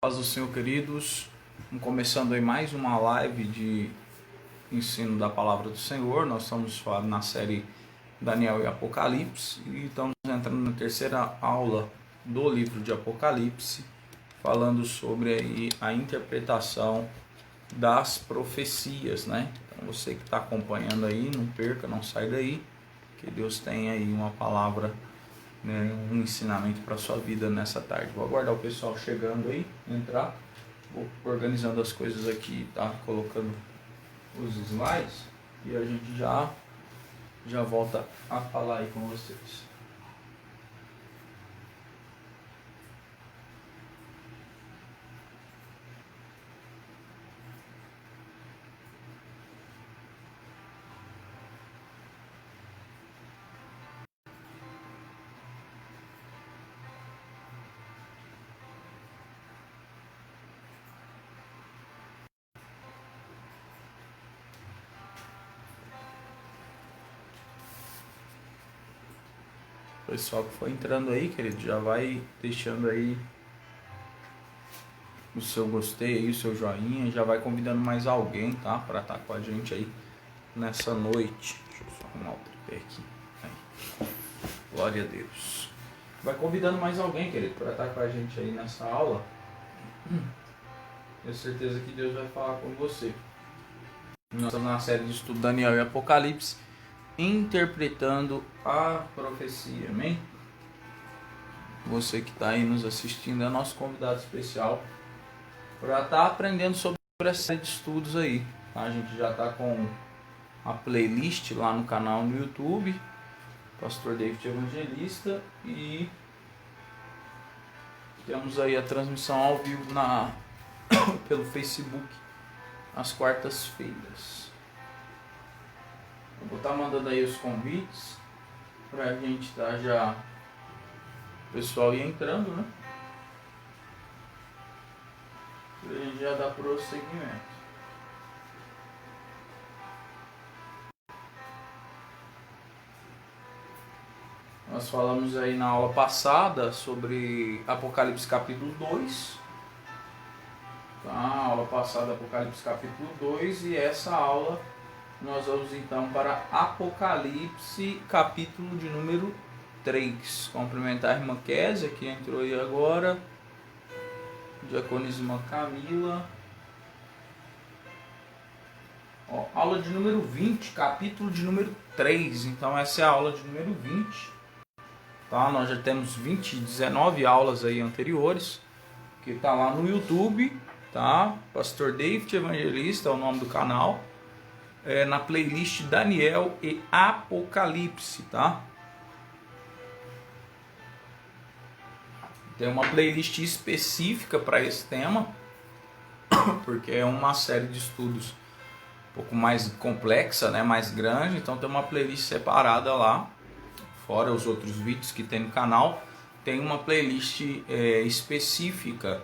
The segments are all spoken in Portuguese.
Paz do Senhor, queridos. Estamos começando aí mais uma live de ensino da Palavra do Senhor. Nós estamos falando na série Daniel e Apocalipse e estamos entrando na terceira aula do livro de Apocalipse, falando sobre aí a interpretação das profecias, né? Então você que está acompanhando aí, não perca, não sai daí, que Deus tem aí uma palavra, né, um ensinamento para sua vida nessa tarde. Vou aguardar o pessoal chegando aí, entrar, vou organizando as coisas aqui, tá? Colocando os slides e a gente já volta a falar aí com vocês. O pessoal que for entrando aí, querido, já vai deixando aí o seu gostei aí, o seu joinha, já vai convidando mais alguém, tá? Para estar com a gente aí nessa noite. Deixa eu só arrumar o tripé aqui. Aí. Glória a Deus. Vai convidando mais alguém, querido, para estar com a gente aí nessa aula. Tenho certeza que Deus vai falar com você. Nós estamos na série de estudo Daniel e Apocalipse, interpretando a profecia, amém? Você que está aí nos assistindo é nosso convidado especial para estar aprendendo sobre essa série de estudos aí, tá? A gente já está com a playlist lá no canal no YouTube, Pastor David Evangelista, e temos aí a transmissão ao vivo pelo Facebook às quartas-feiras. Vou estar mandando aí os convites para a gente estar já o pessoal ir entrando, né? E a gente já dá prosseguimento. Nós falamos aí na aula passada sobre Apocalipse capítulo 2. Tá? A aula passada Apocalipse capítulo 2 e essa aula nós vamos então para Apocalipse capítulo de número 3. Cumprimentar a irmã Kézia, que entrou aí agora. Diaconíssima Camila. Ó, aula de número 20, capítulo de número 3. Então essa é a aula de número 20. Tá? Nós já temos 19 aulas aí anteriores, que está lá no YouTube, tá? Pastor David Evangelista é o nome do canal. Na playlist Daniel e Apocalipse, tá? Tem uma playlist específica para esse tema, porque é uma série de estudos um pouco mais complexa, né? Mais grande, então tem uma playlist separada lá, fora os outros vídeos que tem no canal, tem uma playlist específica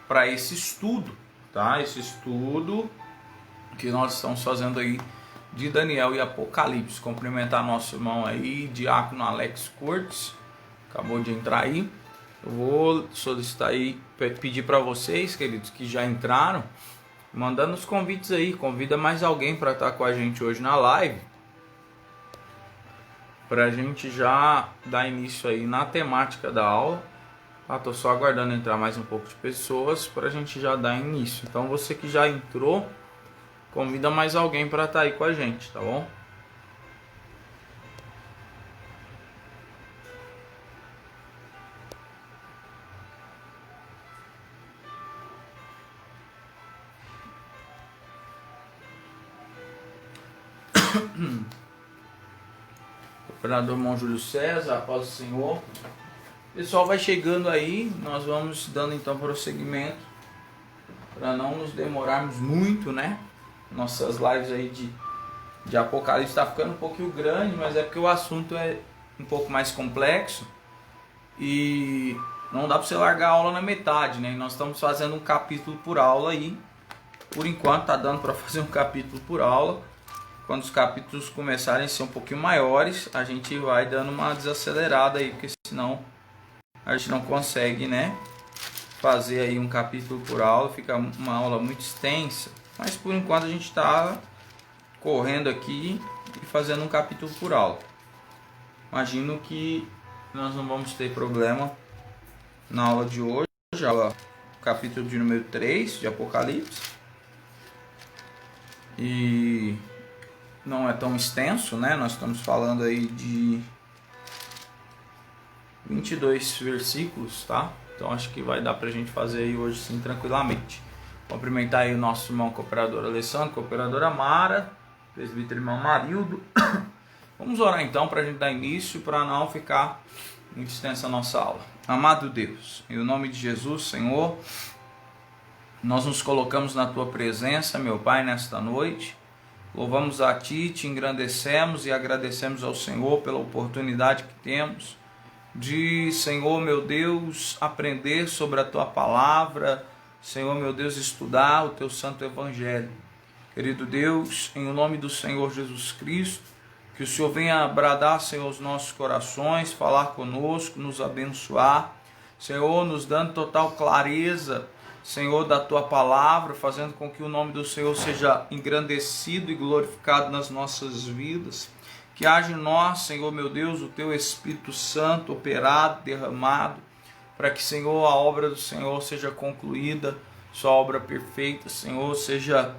para esse estudo, tá? Esse estudo que nós estamos fazendo aí de Daniel e Apocalipse. Cumprimentar nosso irmão aí, Diácono Alex Cortes, acabou de entrar aí. Eu vou solicitar aí, pedir para vocês, queridos, que já entraram, mandando os convites aí. Convida mais alguém para estar com a gente hoje na live, para a gente já dar início aí na temática da aula. Tô só aguardando entrar mais um pouco de pessoas para a gente já dar início. Então você que já entrou, convida mais alguém para estar aí com a gente, tá bom? Governador irmão Júlio César, após o Senhor. O pessoal vai chegando aí, nós vamos dando então prosseguimento, para não nos demorarmos muito, né? Nossas lives aí de Apocalipse está ficando um pouquinho grande, mas é porque o assunto é um pouco mais complexo e não dá para você largar a aula na metade, né? E nós estamos fazendo um capítulo por aula aí. Por enquanto tá dando para fazer um capítulo por aula. Quando os capítulos começarem a ser um pouquinho maiores, a gente vai dando uma desacelerada aí, porque senão a gente não consegue, né, fazer aí um capítulo por aula, fica uma aula muito extensa, mas por enquanto a gente está correndo aqui e fazendo um capítulo por aula. Imagino que nós não vamos ter problema na aula de hoje, aula, capítulo de número 3 de Apocalipse, e não é tão extenso, né? Nós estamos falando aí de 22 versículos, tá? Então acho que vai dar pra gente fazer aí hoje sim tranquilamente. Cumprimentar aí o nosso irmão cooperador Alessandro, cooperadora Mara, presbítero irmão Marildo. Vamos orar então para a gente dar início, para não ficar muito extensa a nossa aula. Amado Deus, em nome de Jesus, Senhor, nós nos colocamos na Tua presença, meu Pai, nesta noite. Louvamos a Ti, Te engrandecemos e agradecemos ao Senhor pela oportunidade que temos de, Senhor, meu Deus, aprender sobre a Tua palavra, Senhor, meu Deus, estudar o Teu santo evangelho. Querido Deus, em nome do Senhor Jesus Cristo, que o Senhor venha bradar, Senhor, os nossos corações, falar conosco, nos abençoar, Senhor, nos dando total clareza, Senhor, da Tua palavra, fazendo com que o nome do Senhor seja engrandecido e glorificado nas nossas vidas. Que haja em nós, Senhor, meu Deus, o Teu Espírito Santo operado, derramado, para que, Senhor, a obra do Senhor seja concluída, Sua obra perfeita, Senhor, seja,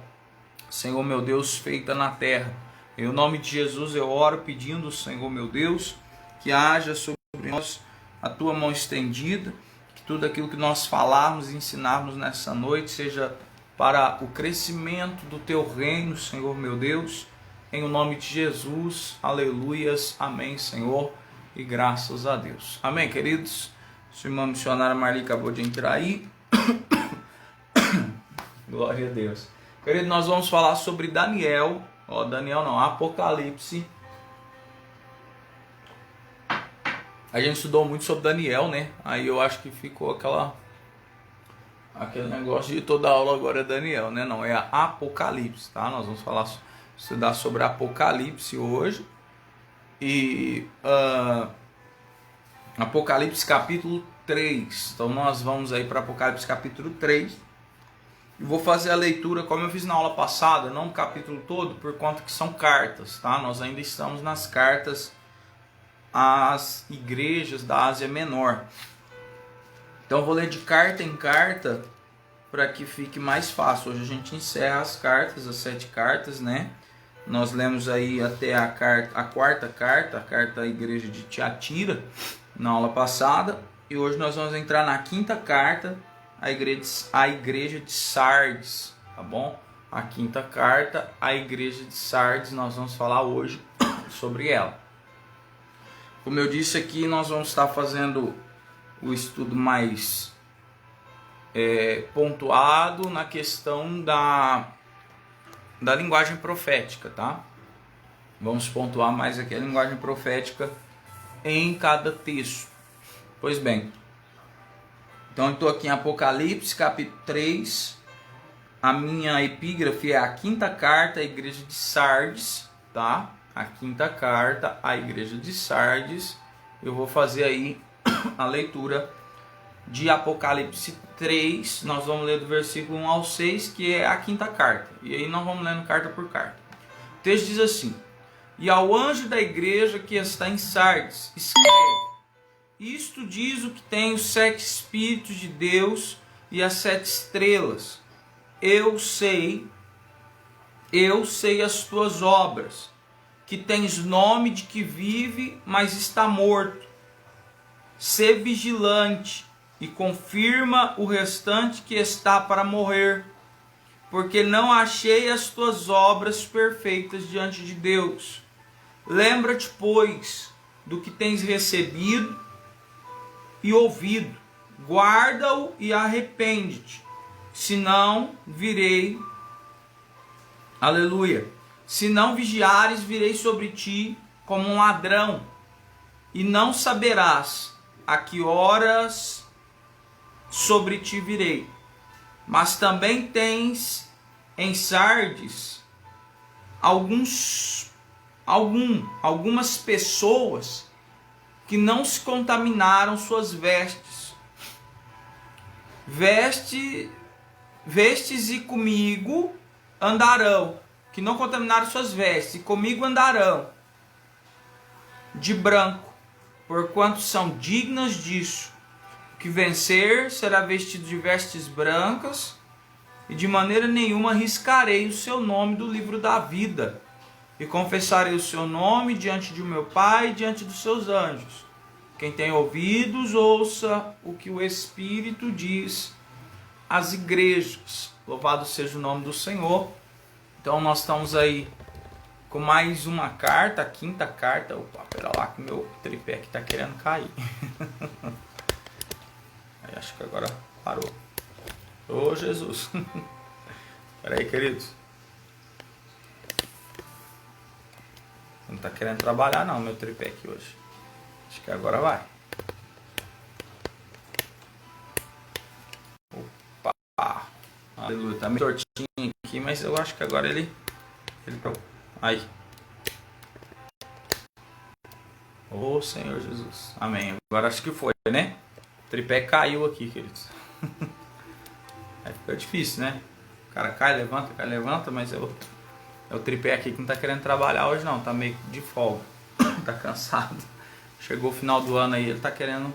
Senhor, meu Deus, feita na terra. Em nome de Jesus eu oro pedindo, Senhor, meu Deus, que haja sobre nós a Tua mão estendida, que tudo aquilo que nós falarmos e ensinarmos nessa noite seja para o crescimento do Teu reino, Senhor, meu Deus. Em o nome de Jesus, aleluias, amém, Senhor, e graças a Deus. Amém, queridos? Sua irmã missionária Marli acabou de entrar aí. Glória a Deus. Querido, nós vamos falar sobre Daniel, Apocalipse. A gente estudou muito sobre Daniel, né? Aí eu acho que ficou aquele negócio de toda aula agora é Daniel, né? Não, é Apocalipse, tá? Nós vamos estudar sobre Apocalipse hoje. E Apocalipse capítulo 3. Então nós vamos aí para Apocalipse capítulo 3. E vou fazer a leitura como eu fiz na aula passada, não o capítulo todo, por conta que são cartas, tá? Nós ainda estamos nas cartas às igrejas da Ásia Menor. Então eu vou ler de carta em carta para que fique mais fácil. Hoje a gente encerra as cartas, as 7 cartas, né? Nós lemos aí até a quarta carta, a carta à igreja de Tiatira, na aula passada. E hoje nós vamos entrar na 5ª carta, a igreja de Sardes, tá bom? A 5ª carta, a igreja de Sardes, nós vamos falar hoje sobre ela. Como eu disse aqui, nós vamos estar fazendo o estudo mais pontuado na questão da linguagem profética, tá? Vamos pontuar mais aqui a linguagem profética em cada texto. Pois bem, então eu estou aqui em Apocalipse, capítulo 3. A minha epígrafe é a 5ª carta à igreja de Sardes, tá? A 5ª carta à igreja de Sardes. Eu vou fazer aí a leitura de Apocalipse 3. Nós vamos ler do versículo 1 ao 6, que é a 5ª carta. E aí nós vamos lendo carta por carta. O texto diz assim: E ao anjo da igreja que está em Sardes, escreve: Isto diz o que tem os 7 Espíritos de Deus e as 7 estrelas. Eu sei as tuas obras, que tens nome de que vive, mas está morto. Sê vigilante e confirma o restante que está para morrer, porque não achei as tuas obras perfeitas diante de Deus. Lembra-te, pois, do que tens recebido e ouvido, guarda-o e arrepende-te, senão virei, aleluia, se não vigiares, virei sobre ti como um ladrão, e não saberás a que horas sobre ti virei. Mas também tens em Sardes algumas pessoas que não se contaminaram suas vestes, vestes e comigo andarão, que não contaminaram suas vestes, e comigo andarão, de branco, porquanto são dignas disso. O que vencer será vestido de vestes brancas, e de maneira nenhuma riscarei o seu nome do livro da vida, e confessarei o seu nome diante de meu Pai e diante dos seus anjos. Quem tem ouvidos, ouça o que o Espírito diz às igrejas. Louvado seja o nome do Senhor. Então nós estamos aí com mais uma carta, a quinta carta. Opa, pera lá que meu tripé aqui está querendo cair. Aí, acho que agora parou. Ô Jesus. Espera aí, queridos. Não está querendo trabalhar não, meu tripé aqui hoje. Acho que agora vai. Opa. Aleluia. Tá meio tortinho aqui, mas eu acho que agora ele aí. Ô Senhor Jesus. Amém. Agora acho que foi, né? O tripé caiu aqui, queridos. Aí fica difícil, né? O cara cai, levanta, mas é o tripé aqui que não tá querendo trabalhar hoje não. Tá meio de folga. Tá cansado. Chegou o final do ano aí, ele tá querendo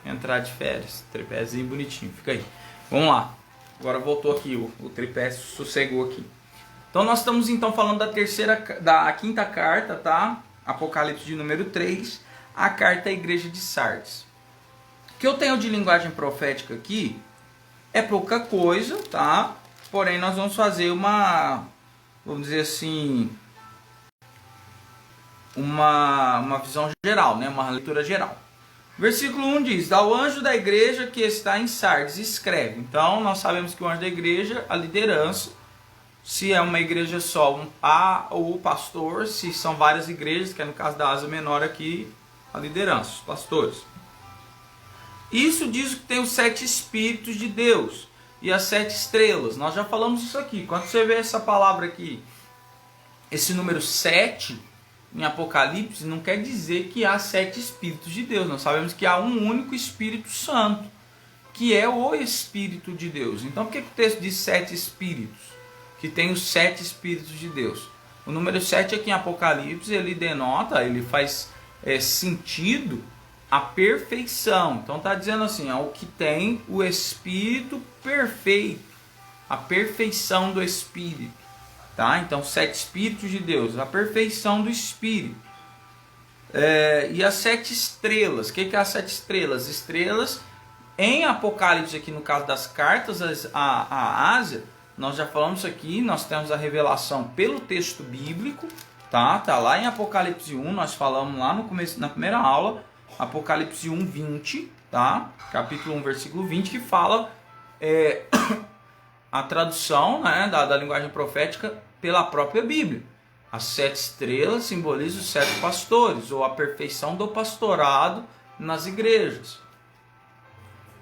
entrar de férias. Tripézinho bonitinho, fica aí. Vamos lá. Agora voltou aqui, o tripé sossegou aqui. Então nós estamos então falando da quinta carta, tá? Apocalipse de número 3, a carta à igreja de Sardes. O que eu tenho de linguagem profética aqui é pouca coisa, tá? Porém nós vamos fazer vamos dizer assim, uma visão geral, né? Uma leitura geral. Versículo 1 diz: ao anjo da igreja que está em Sardes, escreve. Então nós sabemos que o anjo da igreja, a liderança, se é uma igreja só, ou o pastor, se são várias igrejas, que é no caso da Ásia Menor aqui, a liderança, os pastores. Isso diz que tem os 7 Espíritos de Deus e as 7 estrelas. Nós já falamos isso aqui. Quando você vê essa palavra aqui, esse número 7 em Apocalipse, não quer dizer que há 7 Espíritos de Deus. Nós sabemos que há um único Espírito Santo, que é o Espírito de Deus. Então por que o texto diz 7 Espíritos? Que tem os 7 Espíritos de Deus. O número 7 aqui em Apocalipse, ele denota, ele faz sentido a perfeição. Então está dizendo assim, o que tem o Espírito perfeito, a perfeição do Espírito. Tá? Então 7 Espíritos de Deus, a perfeição do Espírito. E as 7 estrelas. O que é as 7 estrelas? Estrelas em Apocalipse, aqui no caso das cartas à Ásia, nós já falamos aqui, nós temos a revelação pelo texto bíblico, tá? Tá lá em Apocalipse 1, nós falamos lá no começo, na primeira aula, Apocalipse 1, 20, tá? Capítulo 1, versículo 20, que fala a tradução, né, da linguagem profética pela própria Bíblia. As 7 estrelas simbolizam os 7 pastores, ou a perfeição do pastorado nas igrejas.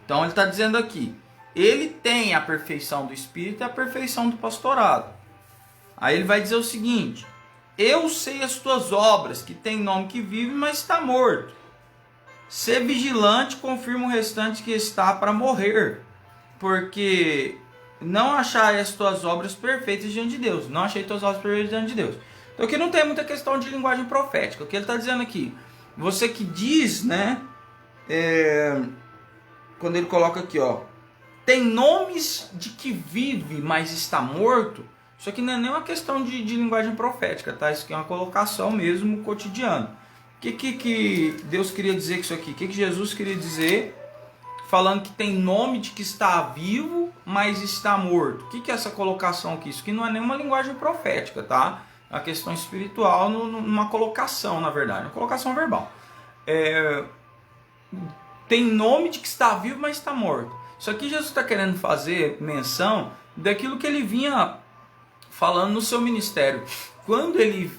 Então ele está dizendo aqui, ele tem a perfeição do Espírito e a perfeição do pastorado. Aí ele vai dizer o seguinte: eu sei as tuas obras, que tem nome que vive, mas está morto. Sê vigilante, confirma o restante que está para morrer, porque não achai as tuas obras perfeitas diante de Deus. Não achei tuas obras perfeitas diante de Deus. Então aqui não tem muita questão de linguagem profética. O que ele está dizendo aqui, você que diz, né, quando ele coloca aqui, tem nomes de que vive, mas está morto. Isso aqui não é nem uma questão de linguagem profética, tá? Isso aqui é uma colocação mesmo cotidiana. O que Deus queria dizer com isso aqui? O que Jesus queria dizer falando que tem nome de que está vivo, mas está morto? O que é essa colocação aqui? Isso aqui não é nenhuma linguagem profética, tá? É uma questão espiritual, numa colocação, na verdade. Uma colocação verbal. Tem nome de que está vivo, mas está morto. Isso aqui Jesus está querendo fazer menção daquilo que ele vinha falando no seu ministério. Quando ele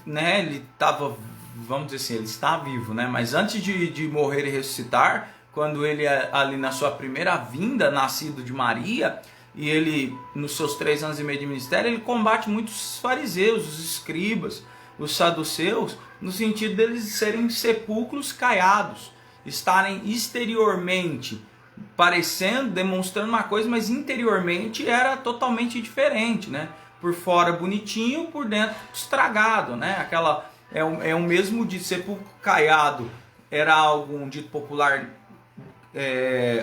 estava, vamos dizer assim, ele está vivo, né? Mas antes de morrer e ressuscitar, quando ele ali na sua primeira vinda, nascido de Maria, e ele nos seus 3 anos e meio de ministério, ele combate muitos fariseus, os escribas, os saduceus, no sentido deles serem sepulcros caiados, estarem exteriormente parecendo, demonstrando uma coisa, mas interiormente era totalmente diferente, né? Por fora bonitinho, por dentro estragado, né? É o mesmo de sepulcro caiado, era algo, um dito popular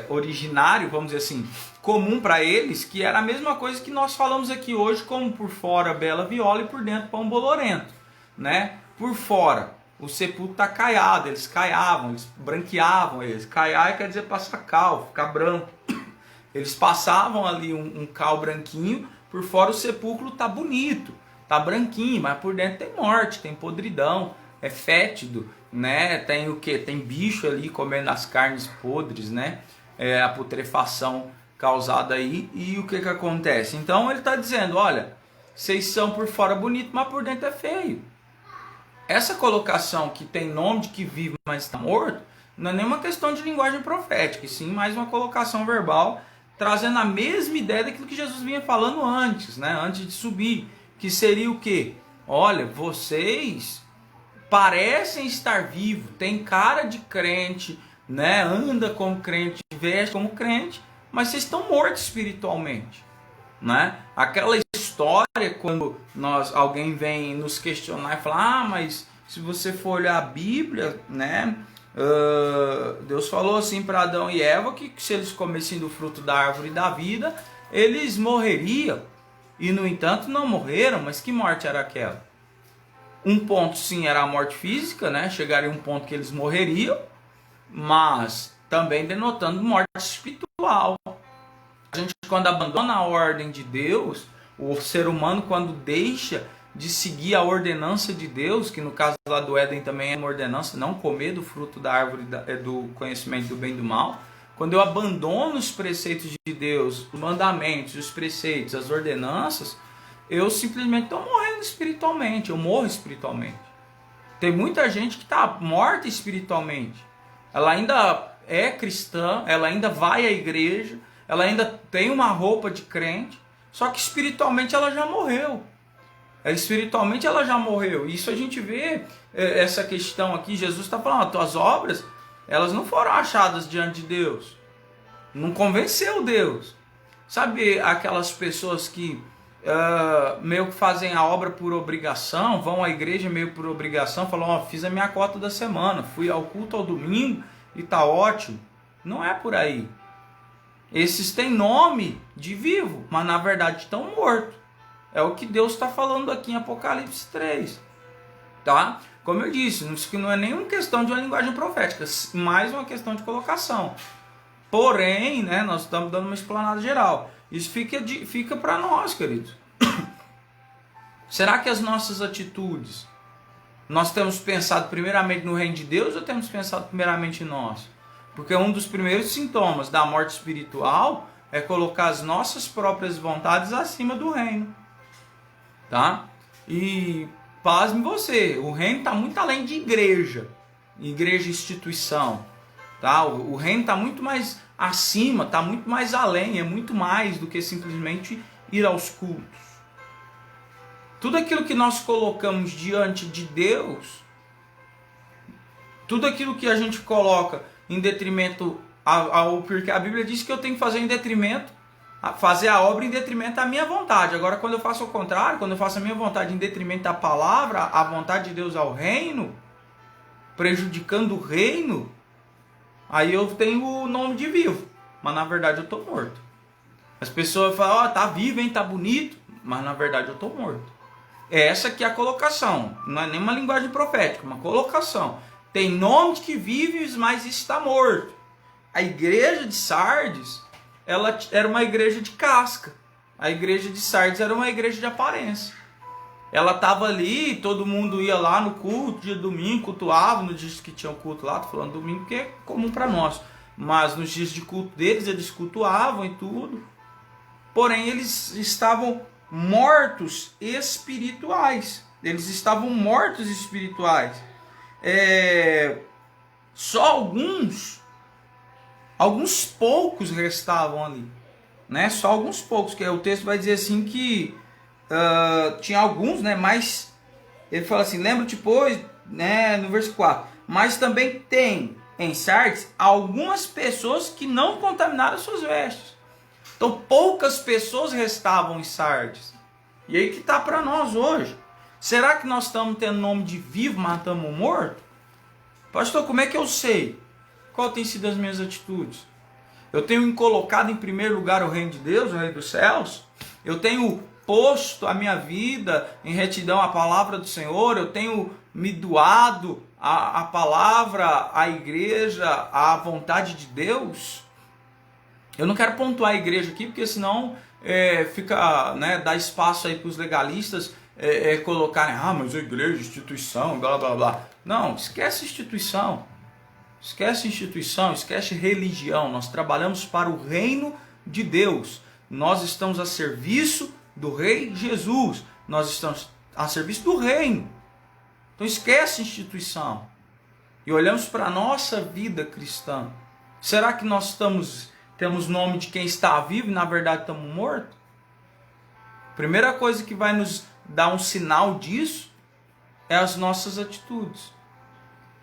originário, vamos dizer assim, comum para eles, que era a mesma coisa que nós falamos aqui hoje, como por fora bela viola e por dentro pão bolorento, né? Por fora o sepulcro está caiado, eles caiavam, eles branqueavam eles. Caiar quer dizer passar cal, ficar branco. Eles passavam ali um cal branquinho, por fora o sepulcro está bonito, está branquinho, mas por dentro tem morte, tem podridão, é fétido, né? Tem o que? Tem bicho ali comendo as carnes podres, né? A putrefação causada aí. E o que acontece? Então ele está dizendo, olha, vocês são por fora bonito, mas por dentro é feio. Essa colocação que tem nome de que vive, mas está morto, não é nenhuma questão de linguagem profética, e sim mais uma colocação verbal, trazendo a mesma ideia daquilo que Jesus vinha falando antes, né? Antes de subir, que seria o quê? Olha, vocês parecem estar vivos, tem cara de crente, né? Anda como crente, veste como crente, mas vocês estão mortos espiritualmente, né? Aquela história quando alguém vem nos questionar e falar, mas se você for olhar a Bíblia, né? Deus falou assim para Adão e Eva que se eles comessem do fruto da árvore da vida, eles morreriam. E no entanto não morreram, mas que morte era aquela? Um ponto sim era a morte física, né? Chegaria um ponto que eles morreriam, mas também denotando morte espiritual. A gente, quando abandona a ordem de Deus, o ser humano, quando deixa de seguir a ordenança de Deus, que no caso lá do Éden também é uma ordenança, não comer do fruto da árvore do conhecimento do bem e do mal. Quando eu abandono os preceitos de Deus, os mandamentos, os preceitos, as ordenanças, eu simplesmente estou morrendo espiritualmente, eu morro espiritualmente. Tem muita gente que está morta espiritualmente. Ela ainda é cristã, ela ainda vai à igreja, ela ainda tem uma roupa de crente, só que espiritualmente ela já morreu. Espiritualmente ela já morreu. Isso a gente vê essa questão aqui. Jesus está falando, as tuas obras, elas não foram achadas diante de Deus. Não convenceu Deus. Sabe aquelas pessoas que meio que fazem a obra por obrigação, vão à igreja meio por obrigação, falam, fiz a minha cota da semana, fui ao culto ao domingo e tá ótimo. Não é por aí. Esses têm nome de vivo, mas na verdade estão mortos. É o que Deus está falando aqui em Apocalipse 3. Tá? Como eu disse, isso não é nenhuma questão de uma linguagem profética, mais uma questão de colocação. Porém, né, nós estamos dando uma explanada geral. Isso fica para nós, queridos. Será que as nossas atitudes, nós temos pensado primeiramente no reino de Deus ou temos pensado primeiramente em nós? Porque um dos primeiros sintomas da morte espiritual é colocar as nossas próprias vontades acima do reino. Tá? E pasme você, o reino está muito além de igreja instituição. Tá? O reino está muito mais acima, está muito mais além, é muito mais do que simplesmente ir aos cultos. Tudo aquilo que nós colocamos diante de Deus, tudo aquilo que a gente coloca em detrimento porque a Bíblia diz que eu tenho que fazer em detrimento, fazer a obra em detrimento da minha vontade. Agora, quando eu faço o contrário, quando eu faço a minha vontade em detrimento da palavra, a vontade de Deus ao reino, prejudicando o reino, aí eu tenho o nome de vivo, mas na verdade eu estou morto. As pessoas falam, tá vivo, hein, tá bonito, mas na verdade eu estou morto. Essa aqui é a colocação, não é nem uma linguagem profética, uma colocação. Tem nome de que vive, mas está morto. A igreja de Sardes, ela era uma igreja de casca. A igreja de Sardes era uma igreja de aparência. Ela estava ali, todo mundo ia lá no culto, dia de domingo, cultuava, nos dias que tinham culto lá, tô falando domingo porque é comum para nós. Mas nos dias de culto deles, eles cultuavam e tudo. Porém, eles estavam mortos espirituais. Eles estavam mortos espirituais. Só alguns poucos restavam ali, né? Só alguns poucos, que o texto vai dizer assim que tinha alguns, né? Mas ele fala assim, lembra-te, pois, né? No verso 4, mas também tem em Sardes algumas pessoas que não contaminaram suas vestes. Então poucas pessoas restavam em Sardes. E aí que está para nós hoje. Será que nós estamos tendo nome de vivo, mas estamos morto? Pastor, como é que eu sei? Qual tem sido as minhas atitudes? Eu tenho colocado em primeiro lugar o reino de Deus, o reino dos céus? Eu tenho posto a minha vida em retidão à palavra do Senhor? Eu tenho me doado a palavra, a igreja, à vontade de Deus? Eu não quero pontuar a igreja aqui, porque senão fica, né, dá espaço aí para os legalistas colocarem, mas a igreja, instituição, blá blá blá. Não, esquece instituição. Esquece instituição, esquece religião. Nós trabalhamos para o reino de Deus. Nós estamos a serviço do Rei Jesus. Nós estamos a serviço do reino. Então esquece instituição. E olhamos para a nossa vida cristã. Será que nós temos nome de quem está vivo e na verdade estamos mortos? Primeira coisa que vai nos dar um sinal disso é as nossas atitudes.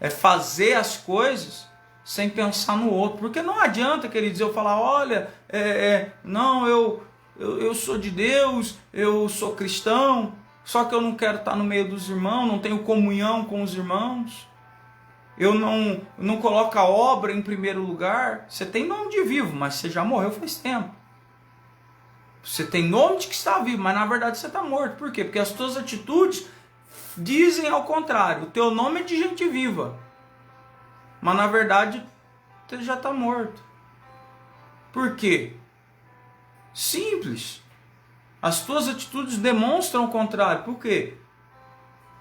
É fazer as coisas sem pensar no outro. Porque não adianta, queridos, eu falar, olha, não, eu sou de Deus, eu sou cristão, só que eu não quero estar no meio dos irmãos, não tenho comunhão com os irmãos. Eu não coloco a obra em primeiro lugar. Você tem nome de vivo, mas você já morreu faz tempo. Você tem nome de que está vivo, mas na verdade você está morto. Por quê? Porque as suas atitudes dizem ao contrário. O teu nome é de gente viva, mas na verdade você já está morto. Por quê? Simples. As tuas atitudes demonstram o contrário. Por quê?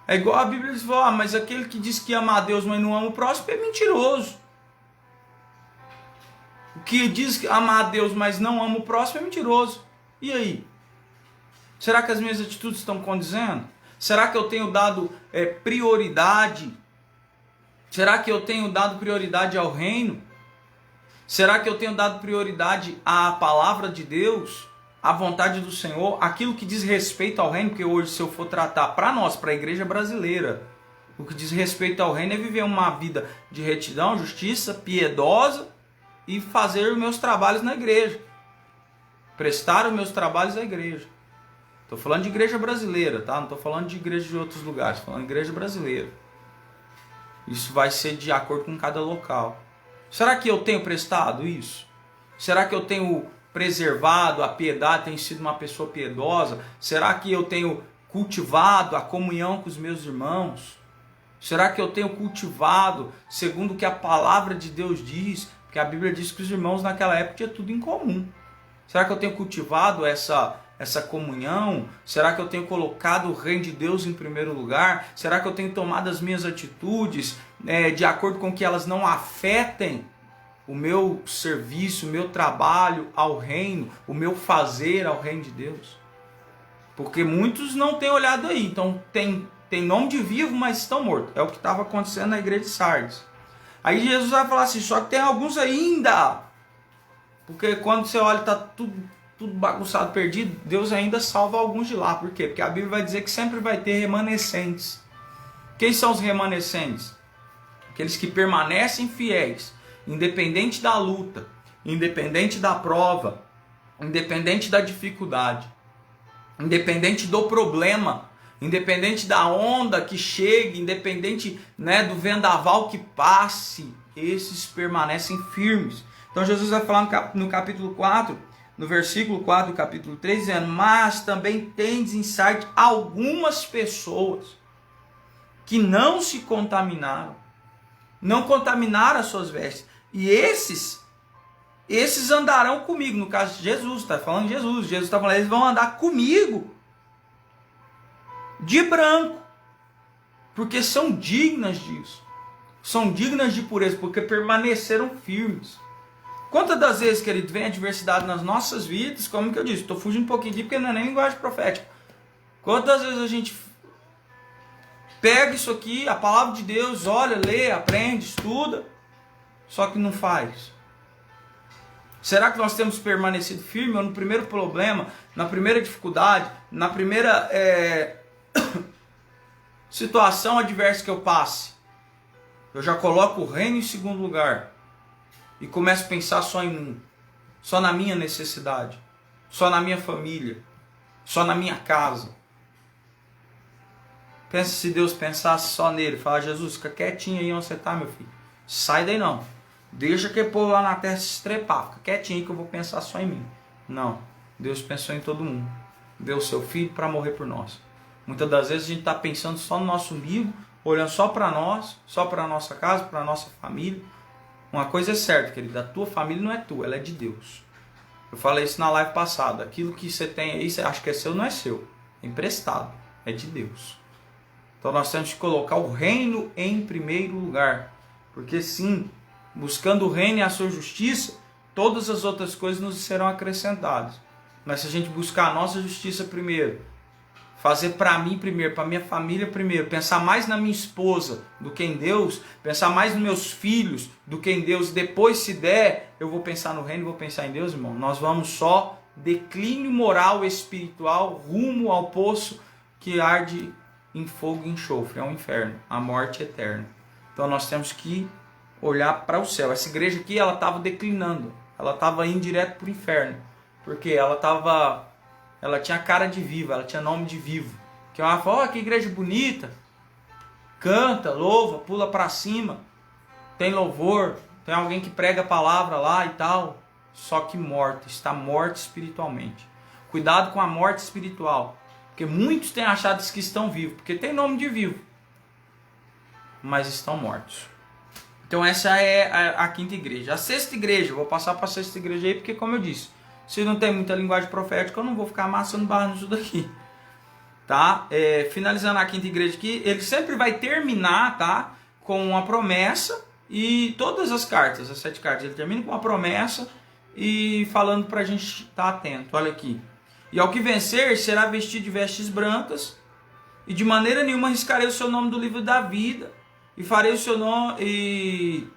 É igual a Bíblia diz, mas aquele que diz que ama a Deus, mas não ama o próximo, é mentiroso. O que diz que ama a Deus, mas não ama o próximo, é mentiroso. E aí? Será que as minhas atitudes estão condizendo? Será que eu tenho dado prioridade? Será que eu tenho dado prioridade ao reino? Será que eu tenho dado prioridade à palavra de Deus? À vontade do Senhor? Aquilo que diz respeito ao reino, porque hoje se eu for tratar para nós, para a igreja brasileira, o que diz respeito ao reino é viver uma vida de retidão, justiça, piedosa e fazer os meus trabalhos na igreja. Prestar os meus trabalhos à igreja. Estou falando de igreja brasileira, tá? Não estou falando de igreja de outros lugares, estou falando de igreja brasileira. Isso vai ser de acordo com cada local. Será que eu tenho prestado isso? Será que eu tenho preservado a piedade, tenho sido uma pessoa piedosa? Será que eu tenho cultivado a comunhão com os meus irmãos? Será que eu tenho cultivado segundo o que a palavra de Deus diz? Porque a Bíblia diz que os irmãos naquela época tinham tudo em comum. Será que eu tenho cultivado essa comunhão? Será que eu tenho colocado o reino de Deus em primeiro lugar? Será que eu tenho tomado as minhas atitudes de acordo com que elas não afetem o meu serviço, o meu trabalho ao reino, o meu fazer ao reino de Deus? Porque muitos não têm olhado aí. Então tem nome de vivo, mas estão mortos. É o que estava acontecendo na igreja de Sardes. Aí Jesus vai falar assim, só que tem alguns ainda. Porque quando você olha, está tudo bagunçado, perdido, Deus ainda salva alguns de lá. Por quê? Porque a Bíblia vai dizer que sempre vai ter remanescentes. Quem são os remanescentes? Aqueles que permanecem fiéis, independente da luta, independente da prova, independente da dificuldade, independente do problema, independente da onda que chegue, independente, né, do vendaval que passe, esses permanecem firmes. Então Jesus vai falar no capítulo 4, no versículo 4 do capítulo 3, dizendo, mas também tendes em Sardes algumas pessoas que não se contaminaram, não contaminaram as suas vestes, e esses andarão comigo. No caso de Jesus, está falando de Jesus, Jesus está falando, eles vão andar comigo de branco, porque são dignas disso, são dignas de pureza, porque permaneceram firmes. Quantas das vezes, querido, vem adversidade nas nossas vidas, como que eu disse, estou fugindo um pouquinho aqui porque não é nem linguagem profética. Quantas vezes a gente pega isso aqui, a palavra de Deus, olha, lê, aprende, estuda, só que não faz. Será que nós temos permanecido firme ou no primeiro problema, na primeira dificuldade, na primeira situação adversa que eu passe? Eu já coloco o reino em segundo lugar. E começo a pensar só em mim. Só na minha necessidade. Só na minha família. Só na minha casa. Pensa se Deus pensasse só nele. Fala, Jesus, fica quietinho aí onde você está, meu filho. Sai daí não. Deixa que o povo lá na terra se estrepar. Fica quietinho aí que eu vou pensar só em mim. Não. Deus pensou em todo mundo. Deu o seu filho para morrer por nós. Muitas das vezes a gente está pensando só no nosso umbigo, olhando só para nós, só para a nossa casa, para a nossa família. Uma coisa é certa, querido, a tua família não é tua, ela é de Deus. Eu falei isso na live passada. Aquilo que você tem aí, você acha que é seu, não é seu. É emprestado, é de Deus. Então nós temos que colocar o reino em primeiro lugar. Porque sim, buscando o reino e a sua justiça, todas as outras coisas nos serão acrescentadas. Mas se a gente buscar a nossa justiça primeiro, fazer para mim primeiro, para minha família primeiro, pensar mais na minha esposa do que em Deus, pensar mais nos meus filhos do que em Deus, depois se der, eu vou pensar no reino, vou pensar em Deus, irmão. Nós vamos só declínio moral espiritual rumo ao poço que arde em fogo e enxofre, é um inferno, a morte eterna. Então nós temos que olhar para o céu. Essa igreja aqui, ela estava declinando, ela estava indo direto para o inferno, porque ela tinha cara de viva, ela tinha nome de vivo. Que ela fala, que igreja bonita, canta, louva, pula para cima, tem louvor, tem alguém que prega a palavra lá e tal, só que morta, está morta espiritualmente. Cuidado com a morte espiritual, porque muitos têm achado que estão vivos, porque tem nome de vivo, mas estão mortos. Então essa é a quinta igreja. A sexta igreja, vou passar para a sexta igreja aí, porque como eu disse, se não tem muita linguagem profética, eu não vou ficar amassando barra nisso daqui. Tá? Finalizando a quinta igreja aqui, ele sempre vai terminar, tá, com uma promessa, e todas as cartas, as 7 cartas, ele termina com uma promessa e falando para a gente estar atento. Olha aqui. E ao que vencer, será vestido de vestes brancas, e de maneira nenhuma arriscarei o seu nome do livro da vida, e farei o seu nome, e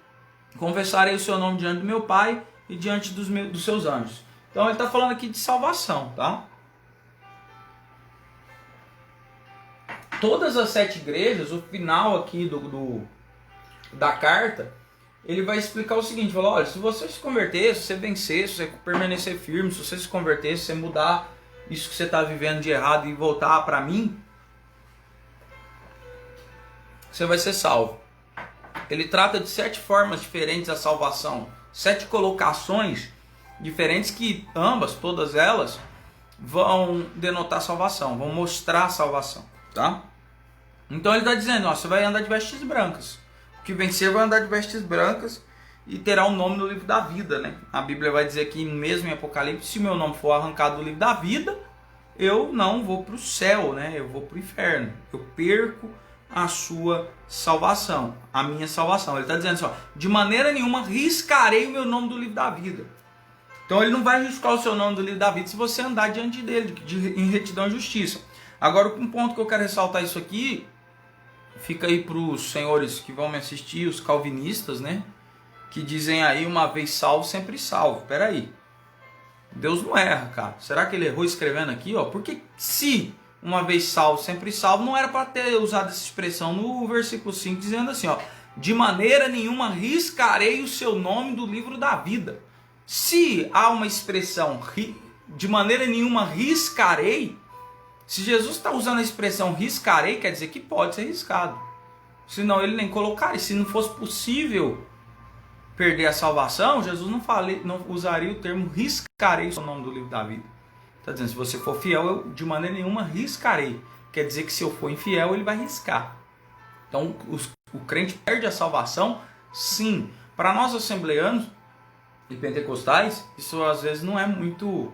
confessarei o seu nome diante do meu Pai e diante dos seus anjos. Então ele está falando aqui de salvação, tá? Todas as 7 igrejas, o final aqui da carta, ele vai explicar o seguinte, falou, olha, se você se converter, se você vencer, se você permanecer firme, se você se converter, se você mudar isso que você está vivendo de errado e voltar para mim, você vai ser salvo. Ele trata de 7 formas diferentes da salvação, 7 colocações diferentes que ambas, todas elas, vão denotar salvação, vão mostrar a salvação, tá? Então ele está dizendo, ó, você vai andar de vestes brancas. O que vencer vai andar de vestes brancas e terá o nome no livro da vida, né? A Bíblia vai dizer que mesmo em Apocalipse, se o meu nome for arrancado do livro da vida, eu não vou para o céu, né? Eu vou para o inferno. Eu perco a sua salvação, a minha salvação. Ele está dizendo assim, ó, de maneira nenhuma riscarei o meu nome do livro da vida. Então ele não vai riscar o seu nome do livro da vida se você andar diante dele, em retidão e justiça. Agora, um ponto que eu quero ressaltar isso aqui, fica aí para os senhores que vão me assistir, os calvinistas, né? Que dizem aí, uma vez salvo, sempre salvo. Espera aí. Deus não erra, cara. Será que ele errou escrevendo aqui, ó? Porque se uma vez salvo, sempre salvo, não era para ter usado essa expressão no versículo 5, dizendo assim, ó, de maneira nenhuma riscarei o seu nome do livro da vida. Se há uma expressão, de maneira nenhuma riscarei, se Jesus está usando a expressão riscarei, quer dizer que pode ser riscado. Senão ele nem colocaria. Se não fosse possível perder a salvação, Jesus não usaria o termo riscarei o nome do livro da vida. Está dizendo, se você for fiel, eu de maneira nenhuma riscarei. Quer dizer que se eu for infiel, ele vai riscar. Então o crente perde a salvação, sim. Para nós assembleanos e pentecostais, isso às vezes não é muito...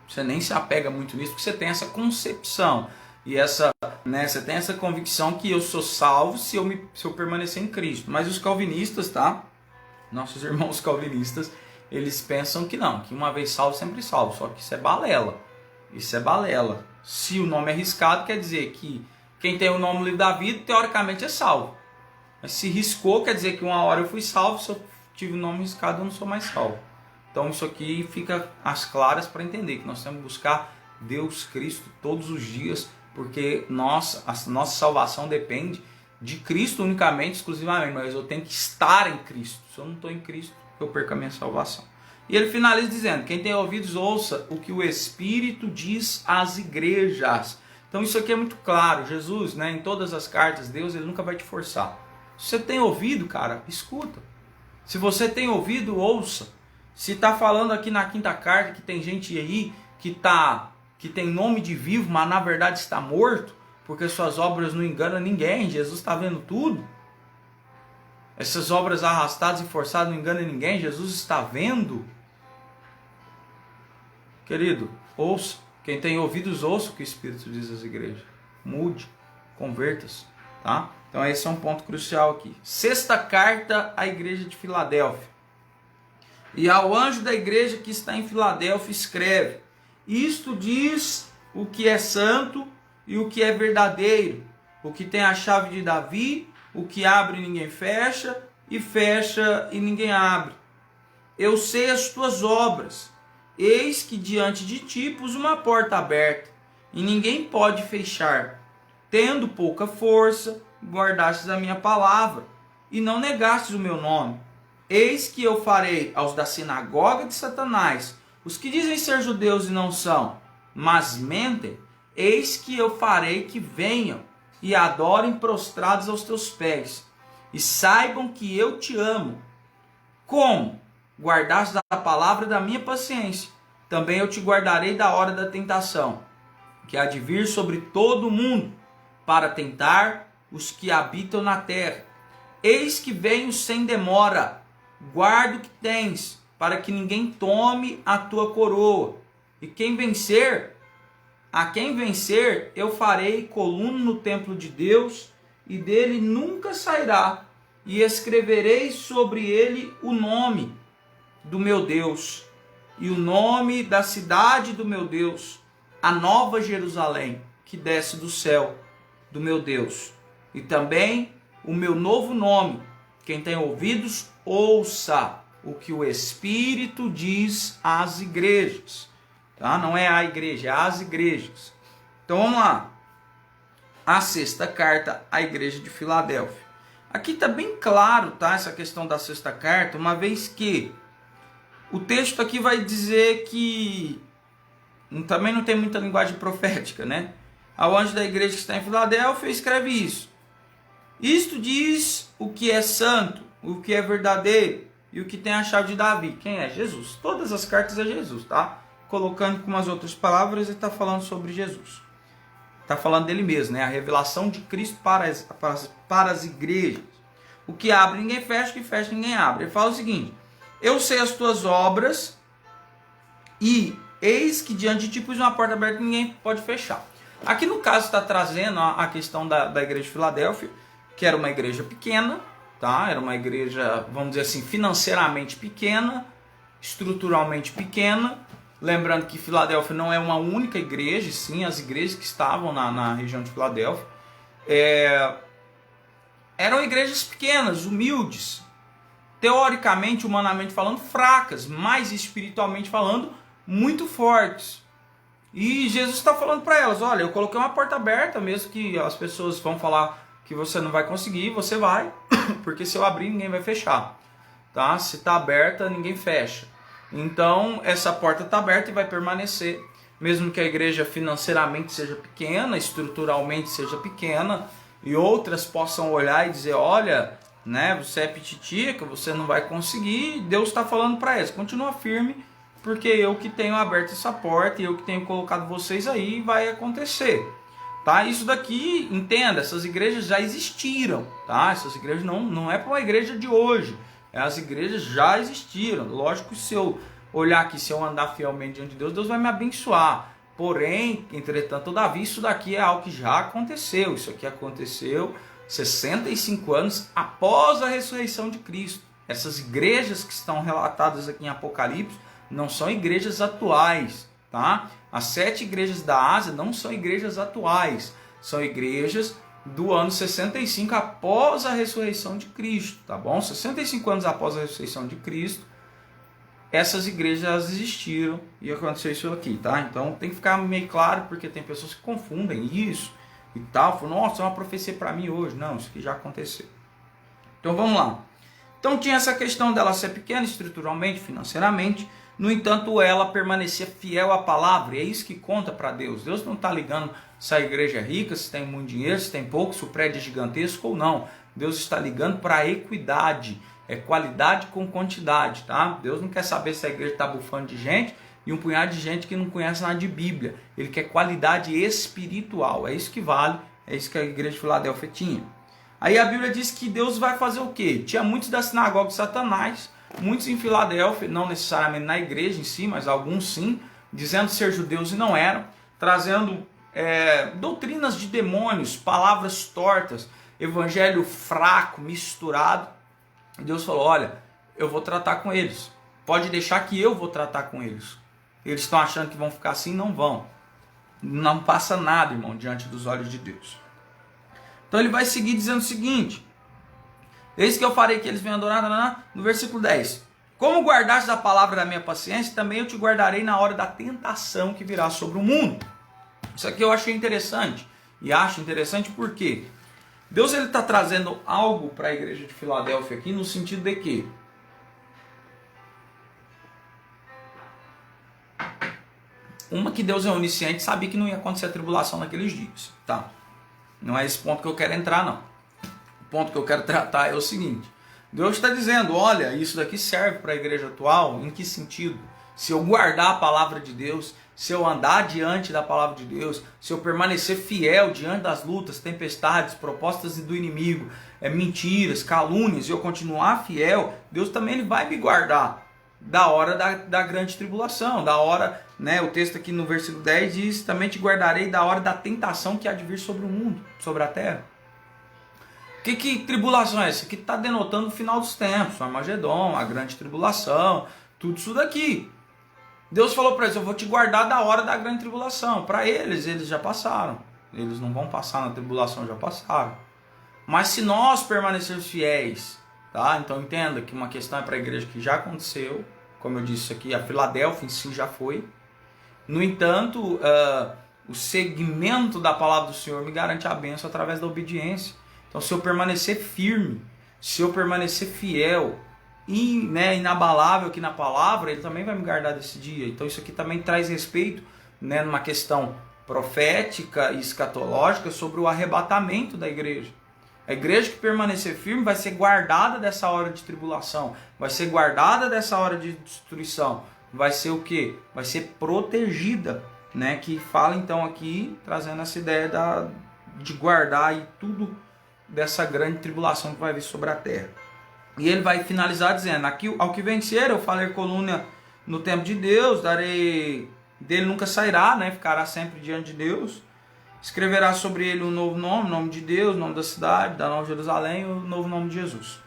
Você nem se apega muito nisso, porque você tem essa concepção. E você tem essa convicção que eu sou salvo se eu permanecer em Cristo. Mas os calvinistas, tá? Nossos irmãos calvinistas, eles pensam que não, que uma vez salvo, sempre salvo. Só que isso é balela. Isso é balela. Se o nome é riscado, quer dizer que quem tem o nome no livro da vida, teoricamente é salvo. Mas se riscou, quer dizer que uma hora eu fui salvo, se eu tive o nome riscado, eu não sou mais salvo. Então isso aqui fica às claras para entender que nós temos que buscar Deus Cristo todos os dias, porque a nossa salvação depende de Cristo unicamente, exclusivamente, mas eu tenho que estar em Cristo. Se eu não estou em Cristo, eu perco a minha salvação. E ele finaliza dizendo: quem tem ouvidos, ouça o que o Espírito diz às igrejas. Então isso aqui é muito claro. Jesus, né, em todas as cartas, Deus, ele nunca vai te forçar. Se você tem ouvido, cara, escuta. Se você tem ouvido, ouça. Se está falando aqui na quinta carta que tem gente aí que tem nome de vivo, mas na verdade está morto, porque suas obras não enganam ninguém. Jesus está vendo tudo. Essas obras arrastadas e forçadas não enganam ninguém. Jesus está vendo. Querido, ouça. Quem tem ouvidos, ouça o que o Espírito diz às igrejas. Mude, converta-se. Tá? Então esse é um ponto crucial aqui. Sexta carta à igreja de Filadélfia. E ao anjo da igreja que está em Filadélfia escreve: isto diz o que é santo e o que é verdadeiro, o que tem a chave de Davi, o que abre e ninguém fecha, e fecha e ninguém abre. Eu sei as tuas obras. Eis que diante de ti pus uma porta aberta, e ninguém pode fechar. Tendo pouca força, guardastes a minha palavra, e não negastes o meu nome. Eis que eu farei aos da sinagoga de Satanás, os que dizem ser judeus e não são, mas mentem, eis que eu farei que venham e adorem prostrados aos teus pés, e saibam que eu te amo. Como? Guardaste a palavra da minha paciência, também eu te guardarei da hora da tentação, que há de vir sobre todo o mundo, para tentar os que habitam na terra. Eis que venho sem demora, guarda o que tens, para que ninguém tome a tua coroa. E a quem vencer, eu farei coluna no templo de Deus, e dele nunca sairá, e escreverei sobre ele o nome do meu Deus, e o nome da cidade do meu Deus, a nova Jerusalém, que desce do céu, do meu Deus, e também o meu novo nome. Quem tem ouvidos, ouça o que o Espírito diz às igrejas. Tá? Não é a igreja, é às igrejas. Então vamos lá. A sexta carta à igreja de Filadélfia. Aqui está bem claro, tá, essa questão da sexta carta, uma vez que o texto aqui vai dizer que também não tem muita linguagem profética, né? Ao anjo da igreja que está em Filadélfia, escreve isso. Isto diz o que é santo, o que é verdadeiro e o que tem a chave de Davi. Quem é? Jesus. Todas as cartas é Jesus, tá? Colocando com umas outras palavras, ele está falando sobre Jesus. Está falando dele mesmo, né? A revelação de Cristo para as igrejas. O que abre ninguém fecha, o que fecha ninguém abre. Ele fala o seguinte: eu sei as tuas obras e eis que diante de ti pus uma porta aberta que ninguém pode fechar. Aqui no caso está trazendo a questão da igreja de Filadélfia, que era uma igreja pequena, tá? Era uma igreja, vamos dizer assim, financeiramente pequena, estruturalmente pequena. Lembrando que Filadélfia não é uma única igreja, sim, as igrejas que estavam na região de Filadélfia eram igrejas pequenas, humildes, teoricamente, humanamente falando, fracas, mas espiritualmente falando, muito fortes. E Jesus está falando para elas: olha, eu coloquei uma porta aberta, mesmo que as pessoas vão falar que você não vai conseguir, você vai, porque se eu abrir, ninguém vai fechar. Tá? Se está aberta, ninguém fecha. Então, essa porta está aberta e vai permanecer. Mesmo que a igreja financeiramente seja pequena, estruturalmente seja pequena, e outras possam olhar e dizer: olha, né, você é pititica, você não vai conseguir. Deus está falando para eles: continua firme, porque eu que tenho aberto essa porta e eu que tenho colocado vocês aí, vai acontecer. Tá? Isso daqui, entenda, essas igrejas já existiram. Tá? Essas igrejas não é para uma igreja de hoje. As igrejas já existiram. Lógico que se eu olhar aqui, se eu andar fielmente diante de Deus, Deus vai me abençoar. Porém, entretanto, todavia, isso daqui é algo que já aconteceu. Isso aqui aconteceu 65 anos após a ressurreição de Cristo. Essas igrejas que estão relatadas aqui em Apocalipse não são igrejas atuais. Tá? As 7 igrejas da Ásia não são igrejas atuais. São igrejas do ano 65 após a ressurreição de Cristo, tá bom? 65 anos após a ressurreição de Cristo, essas igrejas existiram e aconteceu isso aqui, tá? Então tem que ficar meio claro, porque tem pessoas que confundem isso e tal. Falou, nossa, é uma profecia para mim hoje. Não, isso aqui já aconteceu. Então vamos lá. Então tinha essa questão dela ser pequena estruturalmente, financeiramente. No entanto, ela permanecia fiel à palavra. E é isso que conta para Deus. Deus não está ligando se a igreja é rica, se tem muito dinheiro, se tem pouco, se o prédio é gigantesco ou não. Deus está ligando para a equidade. É qualidade com quantidade, tá? Deus não quer saber se a igreja está bufando de gente e um punhado de gente que não conhece nada de Bíblia. Ele quer qualidade espiritual. É isso que vale. É isso que a igreja de Filadélfia tinha. Aí a Bíblia diz que Deus vai fazer o quê? Tinha muitos da sinagoga de Satanás, muitos em Filadélfia, não necessariamente na igreja em si, mas alguns sim, dizendo ser judeus e não eram, trazendo doutrinas de demônios, palavras tortas, evangelho fraco, misturado. E Deus falou, olha, eu vou tratar com eles. Pode deixar que eu vou tratar com eles. Eles estão achando que vão ficar assim? Não vão. Não passa nada, irmão, diante dos olhos de Deus. Então ele vai seguir dizendo o seguinte: eis que eu farei que eles venham adorar, no versículo 10. Como guardaste a palavra da minha paciência, também eu te guardarei na hora da tentação que virá sobre o mundo. Isso aqui eu achei interessante. E acho interessante porque Deus está trazendo algo para a igreja de Filadélfia aqui, no sentido de que uma, que Deus é onisciente, sabia que não ia acontecer a tribulação naqueles dias, tá? Não é esse ponto que eu quero entrar, não. O ponto que eu quero tratar é o seguinte: Deus está dizendo, olha, isso daqui serve para a igreja atual, em que sentido? Se eu guardar a palavra de Deus, se eu andar diante da palavra de Deus, se eu permanecer fiel diante das lutas, tempestades, propostas do inimigo, mentiras, calúnias, e eu continuar fiel, Deus também ele vai me guardar da hora da grande tribulação, da hora, né? O texto aqui no versículo 10 diz, também te guardarei da hora da tentação que há de vir sobre o mundo, sobre a terra. Que tribulação é essa? Que está denotando o final dos tempos, o Armagedon, a grande tribulação, tudo isso daqui. Deus falou para eles, eu vou te guardar da hora da grande tribulação. Para eles já passaram. Eles não vão passar na tribulação, já passaram. Mas se nós permanecermos fiéis, tá? Então entenda que uma questão é para a igreja que já aconteceu, como eu disse aqui, a Filadélfia em si já foi. No entanto, o segmento da palavra do Senhor me garante a bênção através da obediência. Então, se eu permanecer firme, se eu permanecer fiel e inabalável aqui na palavra, ele também vai me guardar desse dia. Então, isso aqui também traz respeito, né, numa questão profética e escatológica sobre o arrebatamento da igreja. A igreja que permanecer firme vai ser guardada dessa hora de tribulação, vai ser guardada dessa hora de destruição. Vai ser o quê? Vai ser protegida, né? Que fala então aqui, trazendo essa ideia de guardar e tudo dessa grande tribulação que vai vir sobre a terra. E ele vai finalizar dizendo, aqui, ao que vencer, eu farei coluna no templo de Deus, darei dele nunca sairá, né? Ficará sempre diante de Deus. Escreverá sobre ele um novo nome, nome de Deus, nome da cidade, da Nova Jerusalém, e o novo nome de Jesus.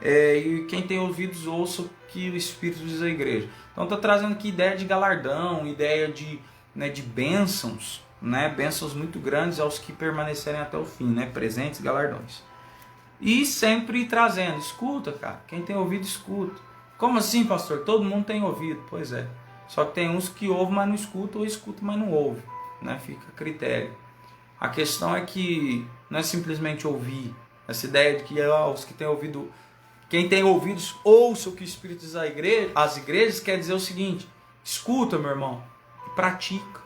E quem tem ouvidos, ouça o que o Espírito diz à igreja. Então está trazendo aqui ideia de galardão, ideia de bênçãos, né? Bênçãos muito grandes aos que permanecerem até o fim, né? Presentes, galardões. E sempre trazendo, escuta, cara, quem tem ouvido, escuta. Como assim, pastor? Todo mundo tem ouvido. Pois é. Só que tem uns que ouvem, mas não escutam, ou escutam, mas não ouvem, né? Fica a critério. A questão é que não é simplesmente ouvir. Essa ideia de que os que têm ouvido, quem tem ouvidos, ouça o que o Espírito diz às igrejas, quer dizer o seguinte: escuta, meu irmão, e pratica.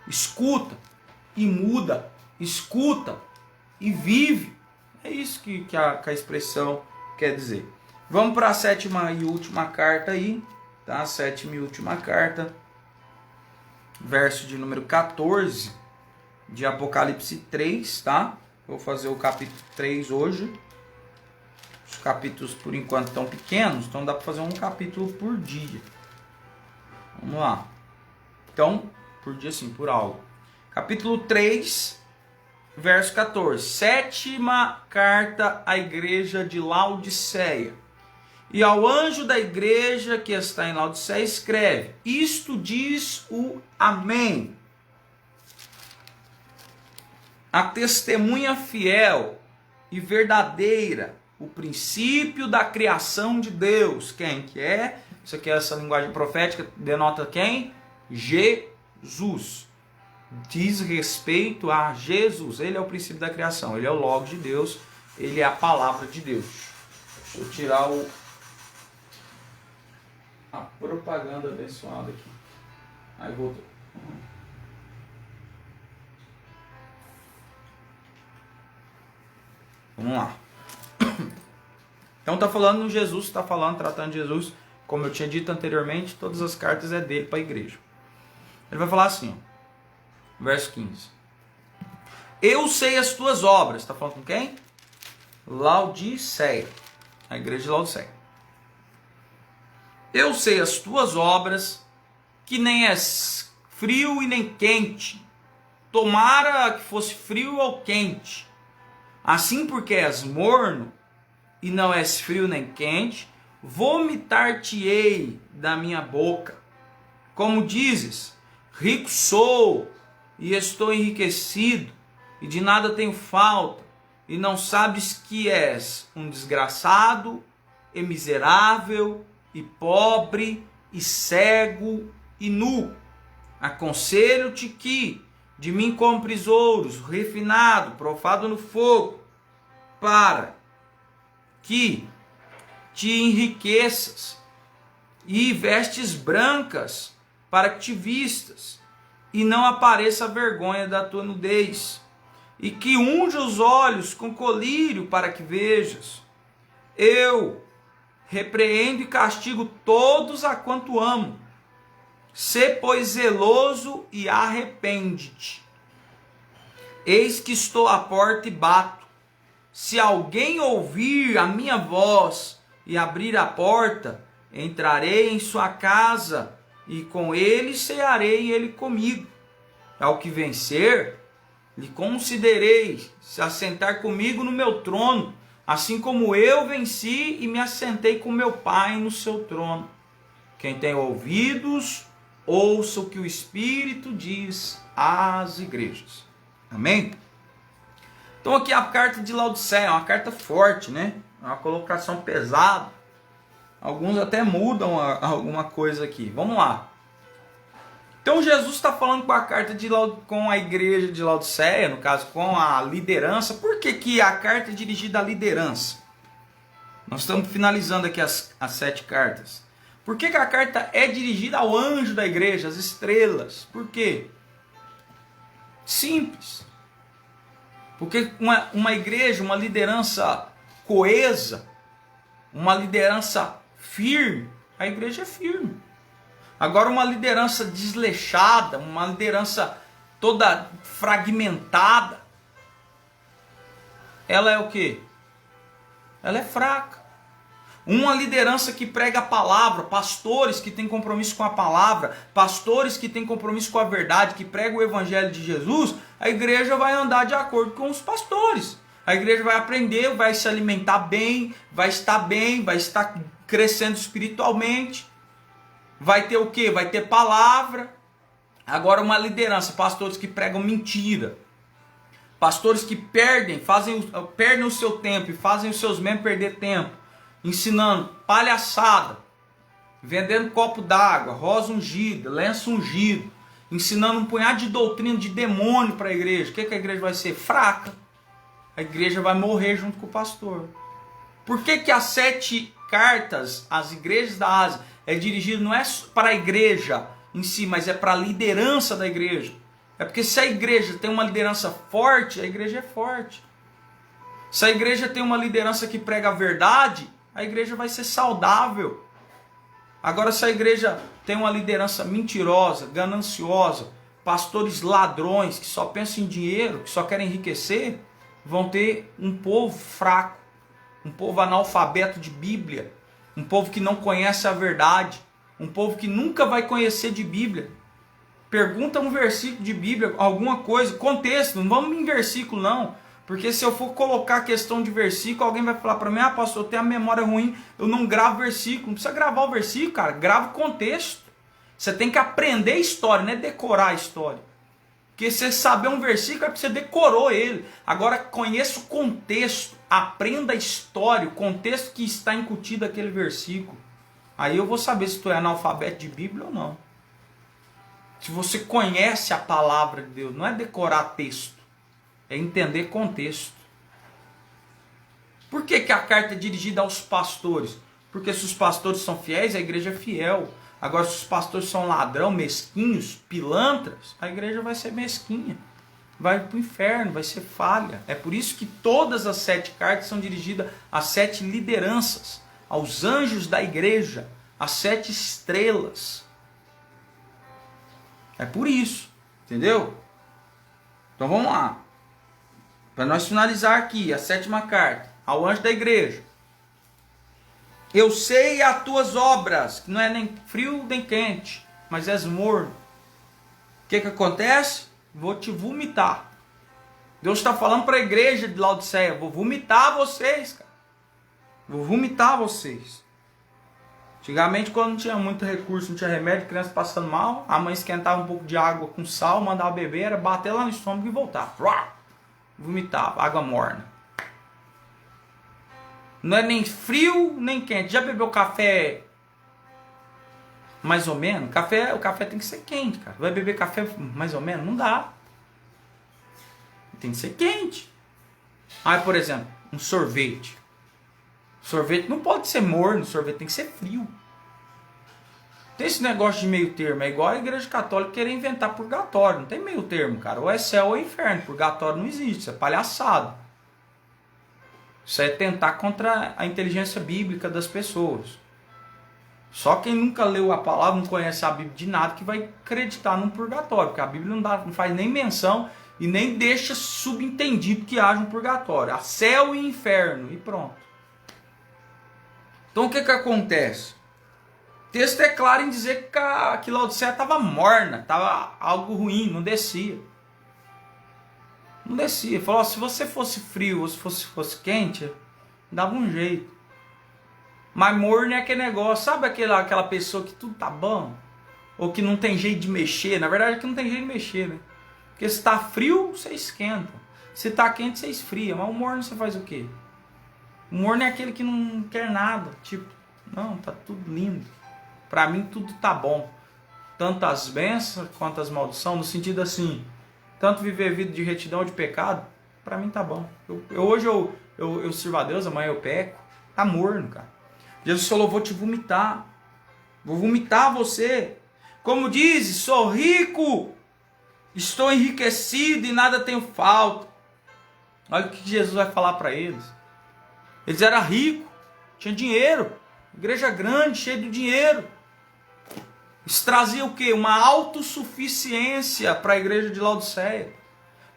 Escuta e muda. Escuta e vive. É isso que a expressão quer dizer. Vamos para a sétima e última carta aí. Tá? A sétima e última carta. Verso de número 14 de Apocalipse 3, tá? Vou fazer o capítulo 3 hoje. Os capítulos por enquanto estão pequenos, então dá para fazer um capítulo por dia. Vamos lá. Então, por dia sim, por aula. Capítulo 3, verso 14. Sétima carta à igreja de Laodiceia. E ao anjo da igreja que está em Laodiceia escreve: isto diz o Amém, a testemunha fiel e verdadeira, o princípio da criação de Deus. Quem que é? Isso aqui é essa linguagem profética, denota quem? Jesus. diz respeito a Jesus. Ele é o princípio da criação, ele é o Logos de Deus, ele é a palavra de Deus. Deixa eu tirar a propaganda abençoada aqui. Aí voltou. Vamos lá. Então está falando Jesus, está falando, tratando de Jesus, como eu tinha dito anteriormente, todas as cartas é dele para a igreja. Ele vai falar assim, ó, verso 15. Eu sei as tuas obras. Está falando com quem? Laodiceia. A igreja de Laodiceia. Eu sei as tuas obras, que nem és frio e nem quente. Tomara que fosse frio ou quente. Assim porque és morno, e não és frio nem quente, vomitar-te-ei da minha boca. Como dizes, rico sou, e estou enriquecido, e de nada tenho falta, e não sabes que és um desgraçado, e miserável, e pobre, e cego, e nu. Aconselho-te que de mim compres ouros, refinado, provado no fogo, para que te enriqueças, e vestes brancas para que te vistas, e não apareça a vergonha da tua nudez, e que unja os olhos com colírio para que vejas. Eu repreendo e castigo todos a quanto amo. Sê, pois, zeloso e arrepende-te. Eis que estou à porta e bato. Se alguém ouvir a minha voz e abrir a porta, entrarei em sua casa e com ele cearei e ele comigo. Ao que vencer, lhe concederei se assentar comigo no meu trono, assim como eu venci e me assentei com meu Pai no seu trono. Quem tem ouvidos, ouça o que o Espírito diz às igrejas. Amém? Então aqui a carta de Laodiceia é uma carta forte, né? É uma colocação pesada. Alguns até mudam alguma coisa aqui. Vamos lá. Então Jesus está falando com a igreja de Laodiceia, no caso com a liderança. Por que a carta é dirigida à liderança? Nós estamos finalizando aqui as 7 cartas. Por que a carta é dirigida ao anjo da igreja, às estrelas? Por quê? Simples. Porque uma igreja, uma liderança coesa, uma liderança firme, a igreja é firme. Agora uma liderança desleixada, uma liderança toda fragmentada, ela é o quê? Ela é fraca. Uma liderança que prega a palavra, pastores que têm compromisso com a palavra, pastores que têm compromisso com a verdade, que pregam o evangelho de Jesus, a igreja vai andar de acordo com os pastores. A igreja vai aprender, vai se alimentar bem, vai estar crescendo espiritualmente. Vai ter o quê? Vai ter palavra. Agora uma liderança, pastores que pregam mentira. Pastores que perdem o seu tempo e fazem os seus membros perder tempo. Ensinando palhaçada, vendendo copo d'água, rosa ungida, lenço ungido, ensinando um punhado de doutrina de demônio para a igreja. O que a igreja vai ser? Fraca. A igreja vai morrer junto com o pastor. Por que as 7 cartas às igrejas da Ásia é dirigido não é para a igreja em si, mas é para a liderança da igreja? É porque se a igreja tem uma liderança forte, a igreja é forte. Se a igreja tem uma liderança que prega a verdade, a igreja vai ser saudável. Agora, se a igreja tem uma liderança mentirosa, gananciosa, pastores ladrões que só pensam em dinheiro, que só querem enriquecer, vão ter um povo fraco, um povo analfabeto de Bíblia, um povo que não conhece a verdade, um povo que nunca vai conhecer de Bíblia. Pergunta um versículo de Bíblia, alguma coisa, contexto, não vamos em versículo não. Porque se eu for colocar a questão de versículo, alguém vai falar para mim, pastor, eu tenho a memória ruim, eu não gravo versículo. Não precisa gravar o versículo, cara, grava o contexto. Você tem que aprender a história, não é decorar a história. Porque você saber um versículo é porque você decorou ele. Agora conheça o contexto, aprenda a história, o contexto que está incutido aquele versículo. Aí eu vou saber se tu é analfabeto de Bíblia ou não. se você conhece a palavra de Deus, não é decorar texto, é entender contexto. Por que que a carta é dirigida aos pastores? Porque se os pastores são fiéis, a igreja é fiel. Agora, se os pastores são ladrão, mesquinhos, pilantras, a igreja vai ser mesquinha. Vai para o inferno, vai ser falha. É por isso que todas as 7 cartas são dirigidas às 7 lideranças, aos anjos da igreja, às 7 estrelas. É por isso, entendeu? Então vamos lá. Para nós finalizar aqui, a 7ª carta, ao anjo da igreja. Eu sei as tuas obras, que não é nem frio nem quente, mas és morno. O que acontece? Vou te vomitar. Deus está falando para a igreja de Laodiceia, vou vomitar vocês, cara. Vou vomitar vocês. Antigamente, quando não tinha muito recurso, não tinha remédio, criança passando mal, a mãe esquentava um pouco de água com sal, mandava beber, era bater lá no estômago e voltar. Vomitava, água morna. Não é nem frio, nem quente. Já bebeu café mais ou menos? O café tem que ser quente, cara. Vai beber café mais ou menos? Não dá. Tem que ser quente. Aí, por exemplo, um sorvete. Sorvete não pode ser morno, sorvete tem que ser frio. Tem esse negócio de meio termo. É igual a igreja católica querer inventar purgatório. Não tem meio termo, cara. Ou é céu ou é inferno. Purgatório não existe. Isso é palhaçada. Isso é tentar contra a inteligência bíblica das pessoas. Só quem nunca leu a palavra, não conhece a Bíblia de nada, que vai acreditar num purgatório. Porque a Bíblia não faz nem menção e nem deixa subentendido que haja um purgatório. Há céu e inferno. E pronto. Então o que acontece? O texto é claro em dizer que Laodiceia estava morna, estava algo ruim, não descia. Não descia. Ele falou, se você fosse frio ou se fosse quente, dava um jeito. Mas morno é aquele negócio, sabe aquela pessoa que tudo tá bom? Ou que não tem jeito de mexer? Na verdade é que não tem jeito de mexer, né? Porque se tá frio, você esquenta. Se tá quente, você esfria. Mas o morno você faz o quê? O morno é aquele que não quer nada. Tipo, não, tá tudo lindo. Pra mim tudo tá bom. Tanto as bênçãos quanto as maldições, no sentido assim, tanto viver vida de retidão ou de pecado, pra mim tá bom. Hoje eu sirvo a Deus, amanhã eu peco. Tá morno, cara. Jesus falou, vou te vomitar. Vou vomitar você. Como diz, sou rico, estou enriquecido e nada tenho falta. Olha o que Jesus vai falar para eles. Eles eram ricos, tinham dinheiro, igreja grande, cheia de dinheiro. Isso trazia o quê? Uma autossuficiência para a igreja de Laodiceia.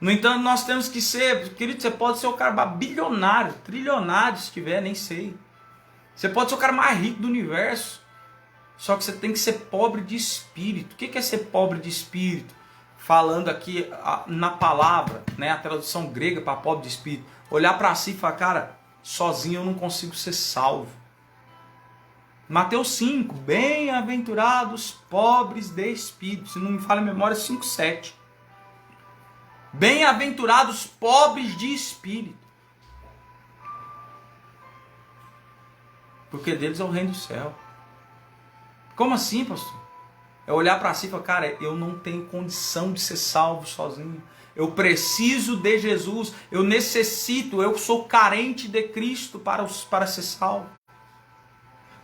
No entanto, nós temos que ser, querido, você pode ser o cara bilionário, trilionário se tiver, nem sei. Você pode ser o cara mais rico do universo. Só que você tem que ser pobre de espírito. O que é ser pobre de espírito? Falando aqui na palavra, né, a tradução grega para pobre de espírito. Olhar para si e falar, cara, sozinho eu não consigo ser salvo. Mateus 5, bem-aventurados pobres de espírito. Se não me falha a memória, 5,7. Bem-aventurados pobres de espírito. Porque deles é o reino do céu. Como assim, pastor? É olhar para si e falar, cara, eu não tenho condição de ser salvo sozinho. Eu preciso de Jesus. Eu necessito, eu sou carente de Cristo para ser salvo.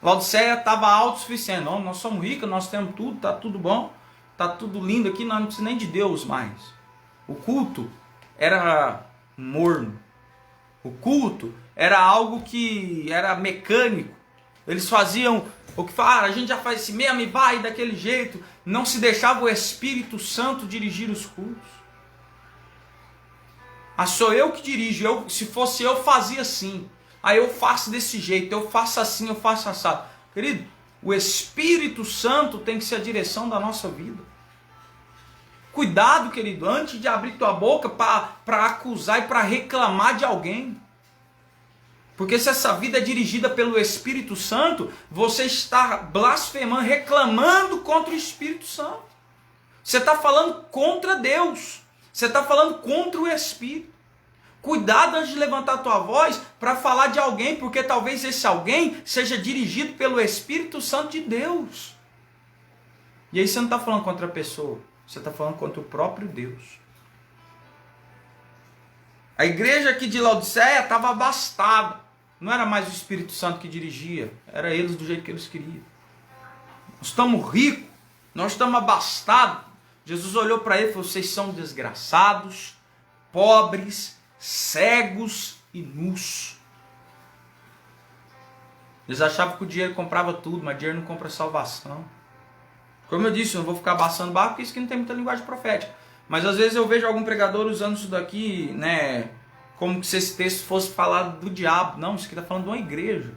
Laodiceia estava autossuficiente. Não, nós somos ricos, nós temos tudo, está tudo bom, está tudo lindo aqui, nós não precisamos nem de Deus mais. O culto era morno. O culto era algo que era mecânico. Eles faziam o que falaram, a gente já faz assim mesmo e vai daquele jeito. Não se deixava o Espírito Santo dirigir os cultos. Ah, sou eu que dirijo. Se fosse eu, fazia assim. Aí eu faço desse jeito, eu faço assim, eu faço assado. Querido, o Espírito Santo tem que ser a direção da nossa vida. Cuidado, querido, antes de abrir tua boca para acusar e para reclamar de alguém. Porque se essa vida é dirigida pelo Espírito Santo, você está blasfemando, reclamando contra o Espírito Santo. Você está falando contra Deus. Você está falando contra o Espírito. Cuidado antes de levantar a tua voz para falar de alguém, porque talvez esse alguém seja dirigido pelo Espírito Santo de Deus. E aí você não está falando contra a pessoa. Você está falando contra o próprio Deus. A igreja aqui de Laodiceia estava abastada. Não era mais o Espírito Santo que dirigia. Era eles do jeito que eles queriam. Nós estamos ricos. Nós estamos abastados. Jesus olhou para ele e falou: vocês são desgraçados, pobres, cegos e nus. Eles achavam que o dinheiro comprava tudo, mas dinheiro não compra salvação. Como eu disse, eu não vou ficar abaçando barco, porque isso aqui não tem muita linguagem profética. Mas às vezes eu vejo algum pregador usando isso daqui, né, como se esse texto fosse falar do diabo. Não, isso aqui está falando de uma igreja.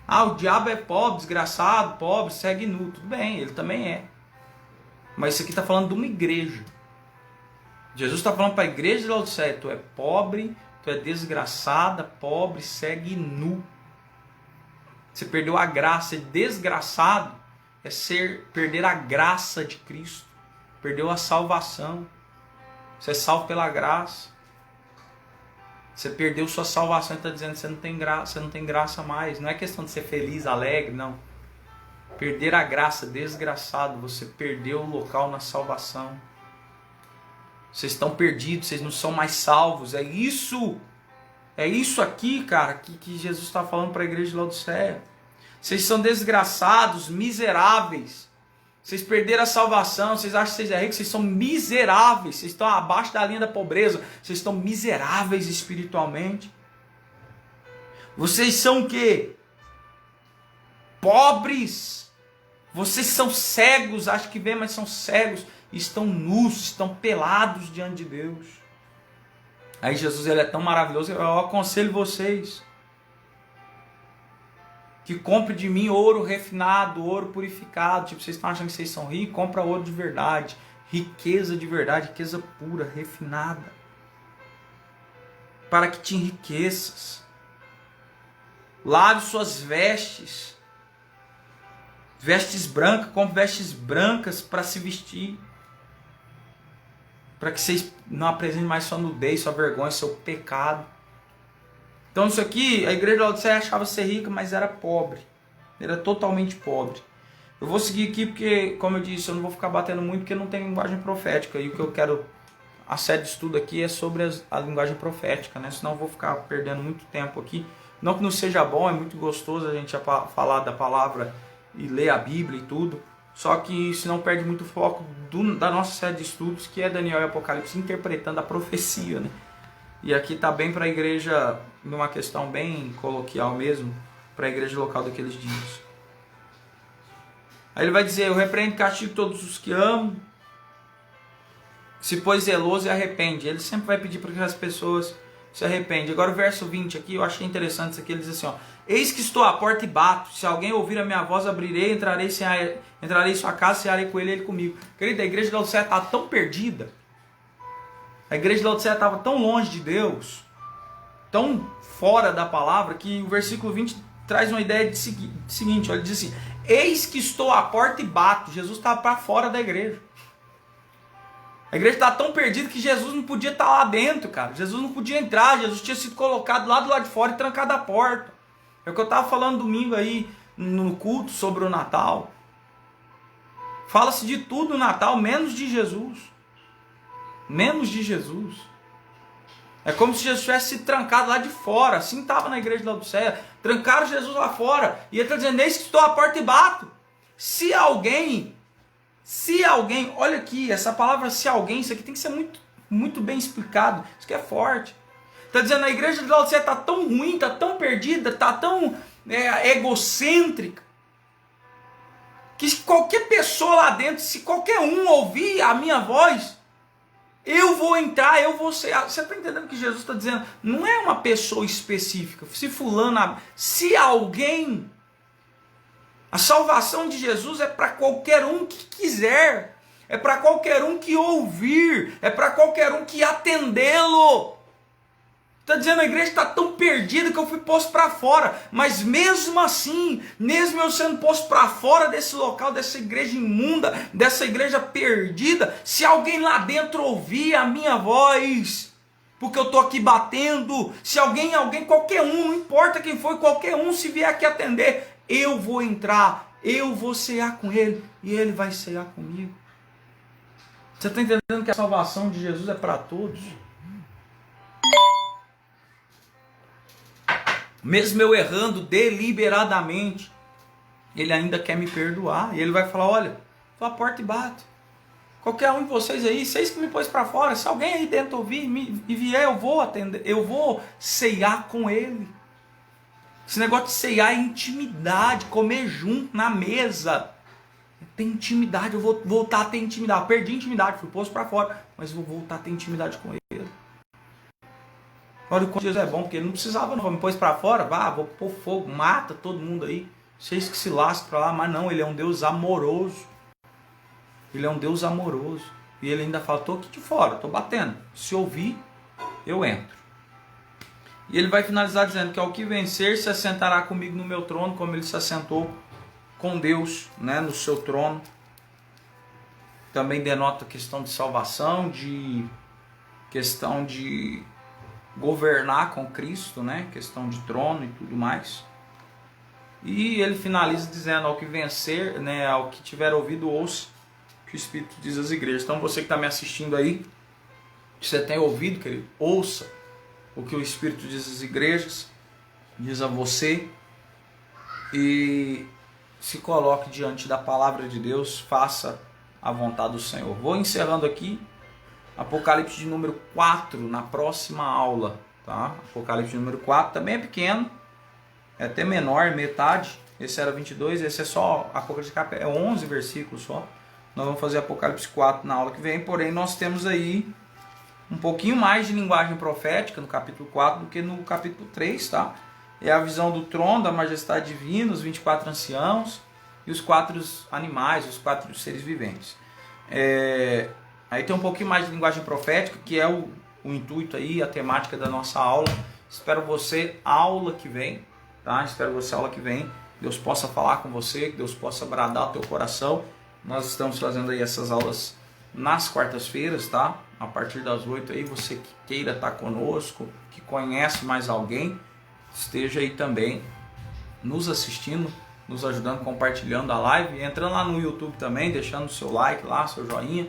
Ah, o diabo é pobre, desgraçado, pobre, cego e nu. Tudo bem, ele também é. Mas isso aqui está falando de uma igreja. Jesus está falando para a igreja de Laodiceia: tu é pobre, tu é desgraçada, pobre, cego e nu. Você perdeu a graça. Ser desgraçado é perder a graça de Cristo. Perdeu a salvação. Você é salvo pela graça. Você perdeu sua salvação e está dizendo que você não tem graça mais. Não é questão de ser feliz, alegre, não. Perder a graça, desgraçado. Você perdeu o local na salvação. Vocês estão perdidos, vocês não são mais salvos. É isso aqui, cara, que Jesus está falando para a igreja de Laodiceia. Vocês são desgraçados, miseráveis. Vocês perderam a salvação, vocês acham que vocês é ricos, vocês são miseráveis. Vocês estão abaixo da linha da pobreza. Vocês estão miseráveis espiritualmente. Vocês são o quê? Pobres. Vocês são cegos, acham que vêem, mas são cegos. Estão nus, estão pelados diante de Deus. Aí Jesus, ele é tão maravilhoso, eu aconselho vocês que compre de mim ouro refinado, ouro purificado. Tipo, vocês estão achando que vocês são ricos? Compra ouro de verdade, riqueza de verdade, riqueza pura, refinada, para que te enriqueças. Lave suas vestes, vestes brancas, compre vestes brancas para se vestir, para que vocês não apresentem mais sua nudez, sua vergonha, seu pecado. Então isso aqui, a igreja de Laodiceia achava ser rica, mas era pobre. Era totalmente pobre. Eu vou seguir aqui porque, como eu disse, eu não vou ficar batendo muito porque não tem linguagem profética. E o que eu quero, a série de estudo aqui é sobre a linguagem profética, né? Senão eu vou ficar perdendo muito tempo aqui. Não que não seja bom, é muito gostoso a gente falar da palavra e ler a Bíblia e tudo. Só que senão perde muito foco da nossa série de estudos, que é Daniel e Apocalipse interpretando a profecia, né? E aqui está bem para a igreja, numa questão bem coloquial mesmo, para a igreja local daqueles dias. Aí ele vai dizer: eu repreendo e castigo todos os que amo, se pôs zeloso e arrepende. Ele sempre vai pedir para que as pessoas se arrependam. Agora o verso 20 aqui, eu achei interessante isso aqui, ele diz assim, ó: eis que estou à porta e bato, se alguém ouvir a minha voz, abrirei, entrarei em sua casa, cearei com ele e ele comigo. Querido, a igreja de Laodiceia está tão perdida, a igreja de Laodiceia estava tão longe de Deus, tão fora da palavra, que o versículo 20 traz uma ideia de seguinte, olha, ele diz assim: eis que estou à porta e bato. Jesus estava para fora da igreja. A igreja estava tão perdida que Jesus não podia estar lá dentro, cara. Jesus não podia entrar, Jesus tinha sido colocado lá do lado de fora e trancado a porta. É o que eu estava falando domingo aí no culto sobre o Natal. Fala-se de tudo no Natal, menos de Jesus. Menos de Jesus. É como se Jesus tivesse sido trancado lá de fora. Assim estava na igreja de Laodiceia. Trancaram Jesus lá fora. E ele está dizendo: eis que estou à porta e bato. Se alguém, olha aqui, essa palavra se alguém, isso aqui tem que ser muito, muito bem explicado. Isso aqui é forte. Está dizendo: a igreja de Laodiceia está tão ruim, está tão perdida, está tão egocêntrica, que qualquer pessoa lá dentro, se qualquer um ouvir a minha voz, eu vou entrar, eu vou ser. Você está entendendo que Jesus está dizendo? Não é uma pessoa específica. Se fulano, se alguém. A salvação de Jesus é para qualquer um que quiser. É para qualquer um que ouvir. É para qualquer um que atendê-lo. Está dizendo: a igreja está tão perdida que eu fui posto para fora. Mas mesmo assim, mesmo eu sendo posto para fora desse local, dessa igreja imunda, dessa igreja perdida, se alguém lá dentro ouvir a minha voz, porque eu estou aqui batendo, se alguém, qualquer um, não importa quem foi, qualquer um, se vier aqui atender, eu vou entrar, eu vou cear com ele e ele vai cear comigo. Você está entendendo que a salvação de Jesus é para todos? Mesmo eu errando deliberadamente, ele ainda quer me perdoar. E ele vai falar, olha, estou à porta e bato. Qualquer um de vocês aí, vocês que me pôs para fora, se alguém aí dentro ouvir e vier, eu vou atender, eu vou ceiar com ele. Esse negócio de ceiar é intimidade, comer junto na mesa. Tem intimidade, eu vou voltar a ter intimidade. Perdi a intimidade, fui posto para fora, mas vou voltar a ter intimidade com ele. Olha o quanto Jesus é bom, porque ele não precisava, não. Me pôs para fora, vou pôr fogo, mata todo mundo aí. Vocês que se lascam para lá, mas não, ele é um Deus amoroso. Ele é um Deus amoroso. E ele ainda fala, estou aqui de fora, estou batendo. Se ouvir, eu entro. E ele vai finalizar dizendo que ao que vencer se assentará comigo no meu trono, como ele se assentou com Deus, né, no seu trono. Também denota questão de salvação, questão de governar com Cristo, né, questão de trono e tudo mais. E ele finaliza dizendo, ao que vencer, né, ao que tiver ouvido, ouça o que o Espírito diz às igrejas. Então você que está me assistindo aí, que você tem ouvido, querido, ouça o que o Espírito diz às igrejas, diz a você, e se coloque diante da palavra de Deus, faça a vontade do Senhor. Vou encerrando aqui Apocalipse de número 4 na próxima aula, tá? Apocalipse de número 4 também é pequeno, é até menor, metade. Esse era 22, esse é só Apocalipse, é 11 versículos só. Nós vamos fazer Apocalipse 4 na aula que vem, porém nós temos aí um pouquinho mais de linguagem profética no capítulo 4 do que no capítulo 3, tá? É a visão do trono, da majestade divina, os 24 anciãos e os 4 animais, os 4 seres viventes. Aí tem um pouquinho mais de linguagem profética, que é o intuito aí, a temática da nossa aula. Espero você aula que vem, tá? Espero você aula que vem. Deus possa falar com você, que Deus possa bradar o teu coração. Nós estamos fazendo aí essas aulas nas quartas-feiras, tá? A partir das 8 aí, você que queira estar conosco, que conhece mais alguém, esteja aí também nos assistindo, nos ajudando, compartilhando a live, entrando lá no YouTube também, deixando o seu like lá, seu joinha,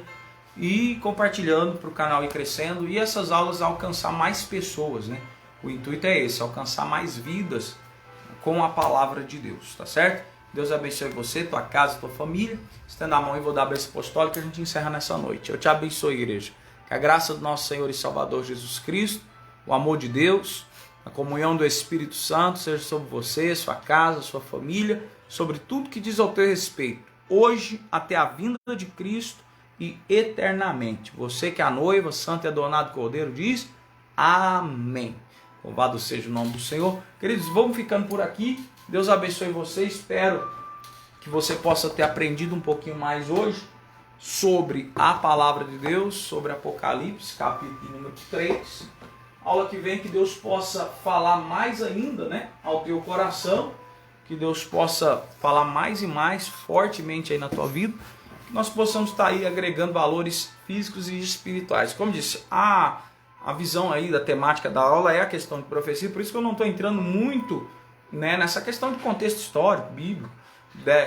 e compartilhando para o canal ir crescendo e essas aulas alcançar mais pessoas, né? O intuito é esse, alcançar mais vidas com a palavra de Deus, tá certo? Deus abençoe você, tua casa, tua família. Estenda a mão e vou dar a bênção apostólica e a gente encerra nessa noite. Eu te abençoe, igreja. Que a graça do nosso Senhor e Salvador Jesus Cristo, o amor de Deus, a comunhão do Espírito Santo seja sobre você, sua casa, sua família, sobre tudo que diz ao teu respeito, hoje até a vinda de Cristo e eternamente. Você que é a noiva, santo e adornado Cordeiro, diz amém. Louvado seja o nome do Senhor. Queridos, vamos ficando por aqui. Deus abençoe você. Espero que você possa ter aprendido um pouquinho mais hoje sobre a palavra de Deus, sobre Apocalipse, capítulo número 3. Aula que vem, que Deus possa falar mais ainda, né, ao teu coração, que Deus possa falar mais e mais fortemente aí na tua vida, que nós possamos estar aí agregando valores físicos e espirituais. Como disse, a visão aí da temática da aula é a questão de profecia, por isso que eu não estou entrando muito, né, nessa questão de contexto histórico, bíblico,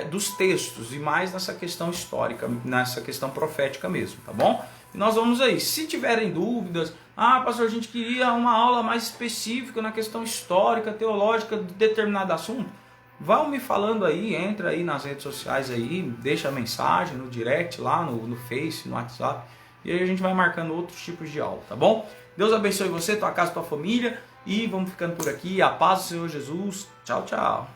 dos textos, e mais nessa questão histórica, nessa questão profética mesmo, tá bom? E nós vamos aí, se tiverem dúvidas, pastor, a gente queria uma aula mais específica na questão histórica, teológica de determinado assunto, vão me falando aí, entra aí nas redes sociais aí, deixa a mensagem no direct lá, no Face, no WhatsApp, e aí a gente vai marcando outros tipos de aula, tá bom? Deus abençoe você, tua casa, tua família, e vamos ficando por aqui. A paz do Senhor Jesus. Tchau, tchau.